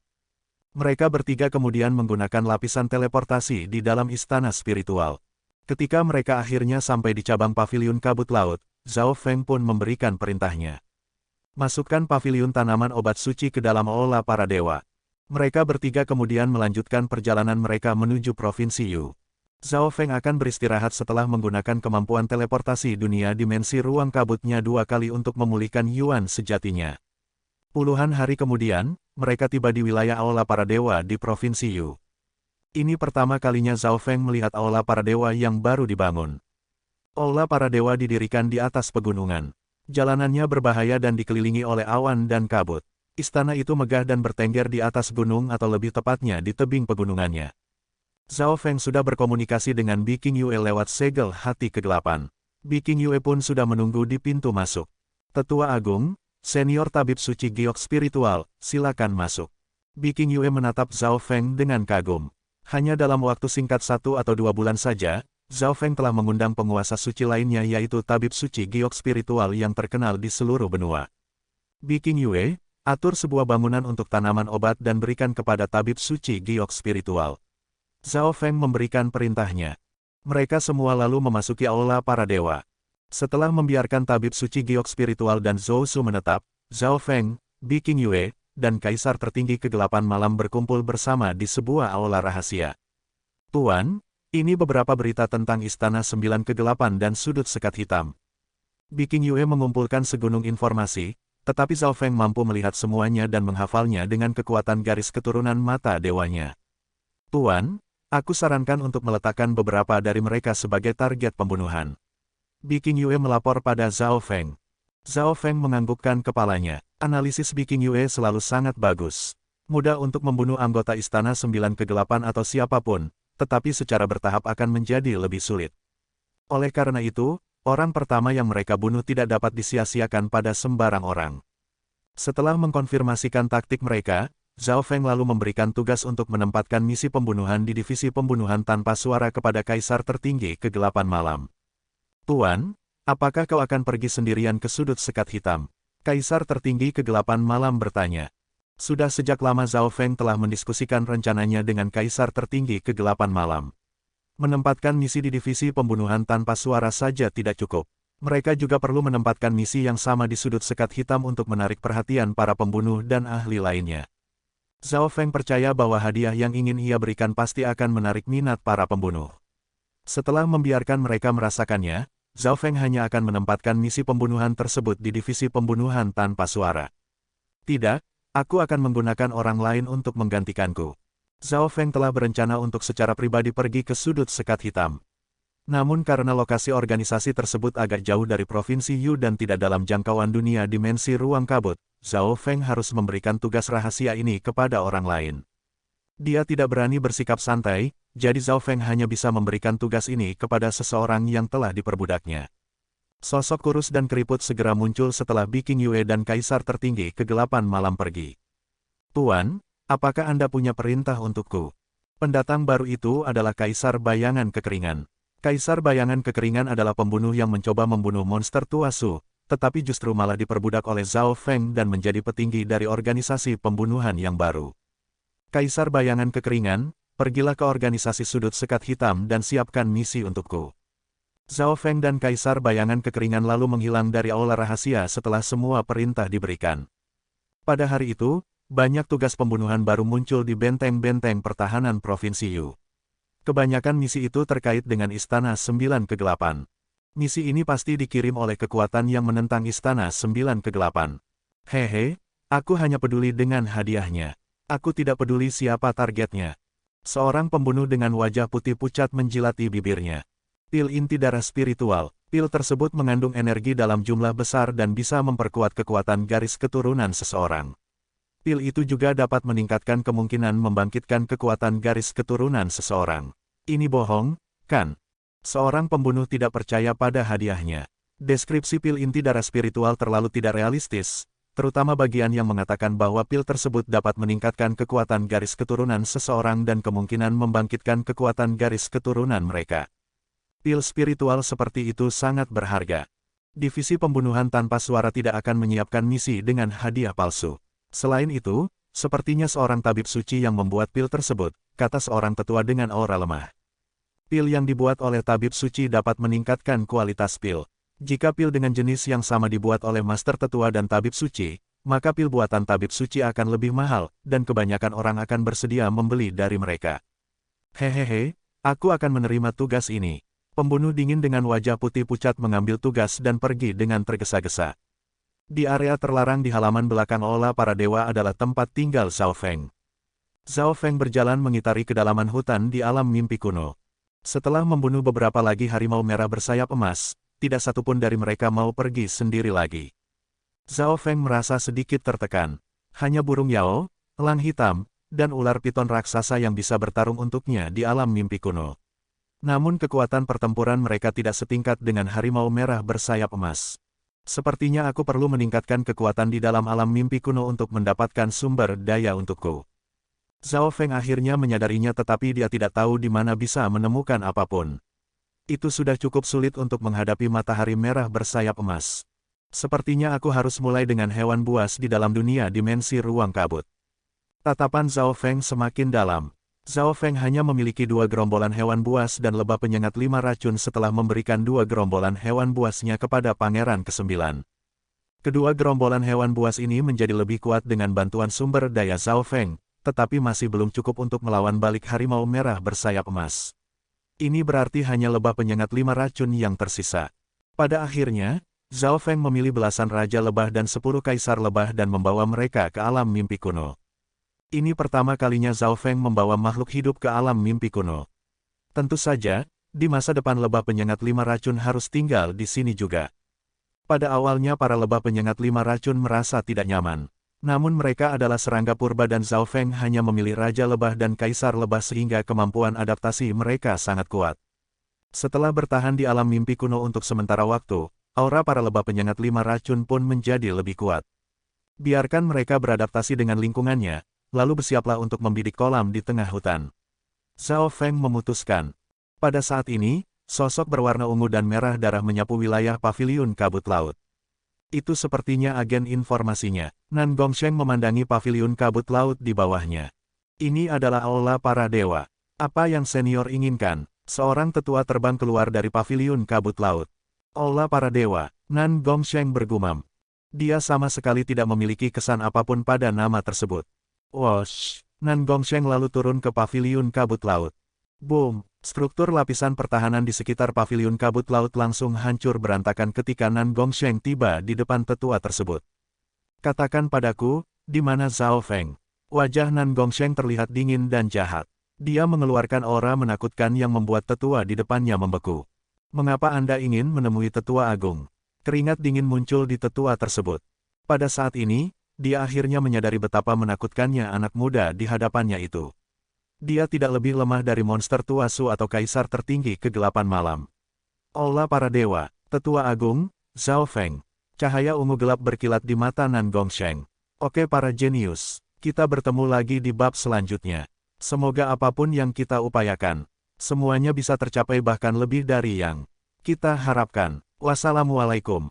Mereka bertiga kemudian menggunakan lapisan teleportasi di dalam istana spiritual. Ketika mereka akhirnya sampai di cabang paviliun kabut laut, Zhao Feng pun memberikan perintahnya. Masukkan paviliun tanaman obat suci ke dalam Aula Para Dewa. Mereka bertiga kemudian melanjutkan perjalanan mereka menuju Provinsi Yu. Zhao Feng akan beristirahat setelah menggunakan kemampuan teleportasi dunia dimensi ruang kabutnya 2 kali untuk memulihkan Yuan sejatinya. Puluhan hari kemudian, mereka tiba di wilayah Aula Para Dewa di Provinsi Yu. Ini pertama kalinya Zhao Feng melihat Aula Para Dewa yang baru dibangun. Aula Para Dewa didirikan di atas pegunungan. Jalanannya berbahaya dan dikelilingi oleh awan dan kabut. Istana itu megah dan bertengger di atas gunung atau lebih tepatnya di tebing pegunungannya. Zhao Feng sudah berkomunikasi dengan Bi King Yue lewat segel hati kegelapan. Bi King Yue pun sudah menunggu di pintu masuk. Tetua Agung, senior tabib suci giok spiritual, silakan masuk. Bi King Yue menatap Zhao Feng dengan kagum. Hanya dalam waktu singkat 1 atau 2 bulan saja, Zhao Feng telah mengundang penguasa suci lainnya yaitu tabib suci giok spiritual yang terkenal di seluruh benua. Bi King Yue, atur sebuah bangunan untuk tanaman obat dan berikan kepada tabib suci giok spiritual. Zhao Feng memberikan perintahnya. Mereka semua lalu memasuki Aula Para Dewa. Setelah membiarkan tabib suci giok spiritual dan Zhou Su menetap, Zhao Feng, Bi King Yue, dan Kaisar Tertinggi Kegelapan Malam berkumpul bersama di sebuah aula rahasia. Tuan, ini beberapa berita tentang Istana 9 Kegelapan dan Sudut Sekat Hitam. Bi King Yue mengumpulkan segunung informasi, tetapi Zhao Feng mampu melihat semuanya dan menghafalnya dengan kekuatan garis keturunan mata dewanya. Tuan, aku sarankan untuk meletakkan beberapa dari mereka sebagai target pembunuhan. Bi King Yue melapor pada Zhao Feng. Zhao Feng menganggukkan kepalanya. Analisis Bi King Yue selalu sangat bagus. Mudah untuk membunuh anggota Istana 9 Kegelapan atau siapapun, tetapi secara bertahap akan menjadi lebih sulit. Oleh karena itu, orang pertama yang mereka bunuh tidak dapat disia-siakan pada sembarang orang. Setelah mengkonfirmasikan taktik mereka, Zhao Feng lalu memberikan tugas untuk menempatkan misi pembunuhan di divisi pembunuhan tanpa suara kepada Kaisar Tertinggi Kegelapan Malam. Tuan, apakah kau akan pergi sendirian ke Sudut Sekat Hitam? Kaisar Tertinggi Kegelapan Malam bertanya. Sudah sejak lama Zhao Feng telah mendiskusikan rencananya dengan Kaisar Tertinggi Kegelapan Malam. Menempatkan misi di divisi pembunuhan tanpa suara saja tidak cukup. Mereka juga perlu menempatkan misi yang sama di Sudut Sekat Hitam untuk menarik perhatian para pembunuh dan ahli lainnya. Zhao Feng percaya bahwa hadiah yang ingin ia berikan pasti akan menarik minat para pembunuh. Setelah membiarkan mereka merasakannya, Zhao Feng hanya akan menempatkan misi pembunuhan tersebut di divisi pembunuhan tanpa suara. Tidak, aku akan menggunakan orang lain untuk menggantikanku. Zhao Feng telah berencana untuk secara pribadi pergi ke Sudut Sekat Hitam. Namun karena lokasi organisasi tersebut agak jauh dari Provinsi Yu dan tidak dalam jangkauan dunia dimensi ruang kabut, Zhao Feng harus memberikan tugas rahasia ini kepada orang lain. Dia tidak berani bersikap santai, jadi Zhao Feng hanya bisa memberikan tugas ini kepada seseorang yang telah diperbudaknya. Sosok kurus dan keriput segera muncul setelah Bi King Yue dan Kaisar Tertinggi Kegelapan Malam pergi. Tuan, apakah Anda punya perintah untukku? Pendatang baru itu adalah Kaisar Bayangan Kekeringan. Kaisar Bayangan Kekeringan adalah pembunuh yang mencoba membunuh monster Tua Su, tetapi justru malah diperbudak oleh Zhao Feng dan menjadi petinggi dari organisasi pembunuhan yang baru. Kaisar Bayangan Kekeringan, pergilah ke organisasi Sudut Sekat Hitam dan siapkan misi untukku. Zhao Feng dan Kaisar Bayangan Kekeringan lalu menghilang dari aula rahasia setelah semua perintah diberikan. Pada hari itu, banyak tugas pembunuhan baru muncul di benteng-benteng pertahanan Provinsi Yu. Kebanyakan misi itu terkait dengan Istana Sembilan Kegelapan. Misi ini pasti dikirim oleh kekuatan yang menentang Istana Sembilan Kegelapan. Hehe, aku hanya peduli dengan hadiahnya. Aku tidak peduli siapa targetnya. Seorang pembunuh dengan wajah putih pucat menjilati bibirnya. Pil inti darah spiritual. Pil tersebut mengandung energi dalam jumlah besar dan bisa memperkuat kekuatan garis keturunan seseorang. Pil itu juga dapat meningkatkan kemungkinan membangkitkan kekuatan garis keturunan seseorang. Ini bohong, kan? Seorang pembunuh tidak percaya pada hadiahnya. Deskripsi pil inti darah spiritual terlalu tidak realistis, terutama bagian yang mengatakan bahwa pil tersebut dapat meningkatkan kekuatan garis keturunan seseorang dan kemungkinan membangkitkan kekuatan garis keturunan mereka. Pil spiritual seperti itu sangat berharga. Divisi pembunuhan tanpa suara tidak akan menyiapkan misi dengan hadiah palsu. Selain itu, sepertinya seorang tabib suci yang membuat pil tersebut, kata seorang tetua dengan aura lemah. Pil yang dibuat oleh tabib suci dapat meningkatkan kualitas pil. Jika pil dengan jenis yang sama dibuat oleh master tetua dan tabib suci, maka pil buatan tabib suci akan lebih mahal, dan kebanyakan orang akan bersedia membeli dari mereka. Hehehe, aku akan menerima tugas ini. Pembunuh dingin dengan wajah putih pucat mengambil tugas dan pergi dengan tergesa-gesa. Di area terlarang di halaman belakang Aula Para Dewa adalah tempat tinggal Zhao Feng. Zhao Feng berjalan mengitari kedalaman hutan di alam mimpi kuno. Setelah membunuh beberapa lagi harimau merah bersayap emas, tidak satupun dari mereka mau pergi sendiri lagi. Zhao Feng merasa sedikit tertekan. Hanya burung Yao, elang hitam, dan ular piton raksasa yang bisa bertarung untuknya di alam mimpi kuno. Namun kekuatan pertempuran mereka tidak setingkat dengan harimau merah bersayap emas. Sepertinya aku perlu meningkatkan kekuatan di dalam alam mimpi kuno untuk mendapatkan sumber daya untukku. Zhao Feng akhirnya menyadarinya tetapi dia tidak tahu di mana bisa menemukan apapun. Itu sudah cukup sulit untuk menghadapi matahari merah bersayap emas. Sepertinya aku harus mulai dengan hewan buas di dalam dunia dimensi ruang kabut. Tatapan Zhao Feng semakin dalam. Zhao Feng hanya memiliki 2 gerombolan hewan buas dan lebah penyengat 5 racun setelah memberikan 2 gerombolan hewan buasnya kepada Pangeran ke-9. Kedua gerombolan hewan buas ini menjadi lebih kuat dengan bantuan sumber daya Zhao Feng, tetapi masih belum cukup untuk melawan balik harimau merah bersayap emas. Ini berarti hanya lebah penyengat 5 racun yang tersisa. Pada akhirnya, Zhao Feng memilih belasan raja lebah dan 10 kaisar lebah dan membawa mereka ke alam mimpi kuno. Ini pertama kalinya Zhao Feng membawa makhluk hidup ke alam mimpi kuno. Tentu saja, di masa depan lebah penyengat 5 racun harus tinggal di sini juga. Pada awalnya para lebah penyengat 5 racun merasa tidak nyaman. Namun mereka adalah serangga purba dan Zhao Feng hanya memilih raja lebah dan kaisar lebah sehingga kemampuan adaptasi mereka sangat kuat. Setelah bertahan di alam mimpi kuno untuk sementara waktu, aura para lebah penyengat 5 racun pun menjadi lebih kuat. Biarkan mereka beradaptasi dengan lingkungannya, lalu bersiaplah untuk membidik kolam di tengah hutan. Zhao Feng memutuskan. Pada saat ini, sosok berwarna ungu dan merah darah menyapu wilayah paviliun kabut laut. Itu sepertinya agen informasinya. Nan Gongsheng memandangi paviliun kabut laut di bawahnya. Ini adalah Aula Para Dewa. Apa yang senior inginkan? Seorang tetua terbang keluar dari paviliun kabut laut. Aula Para Dewa, Nan Gongsheng bergumam. Dia sama sekali tidak memiliki kesan apapun pada nama tersebut. Wosh! Nan Gongsheng lalu turun ke paviliun kabut laut. Boom! Struktur lapisan pertahanan di sekitar paviliun kabut laut langsung hancur berantakan ketika Nan Gongsheng tiba di depan tetua tersebut. Katakan padaku, di mana Zhao Feng? Wajah Nan Gongsheng terlihat dingin dan jahat. Dia mengeluarkan aura menakutkan yang membuat tetua di depannya membeku. Mengapa Anda ingin menemui tetua agung? Keringat dingin muncul di tetua tersebut. Pada saat ini, dia akhirnya menyadari betapa menakutkannya anak muda di hadapannya itu. Dia tidak lebih lemah dari monster tua Su atau kaisar tertinggi kegelapan malam. Aula Para Dewa, Tetua Agung, Zhao Feng. Cahaya ungu gelap berkilat di mata Nan Gongsheng. Oke para jenius, kita bertemu lagi di bab selanjutnya. Semoga apapun yang kita upayakan, semuanya bisa tercapai bahkan lebih dari yang kita harapkan. Wassalamualaikum.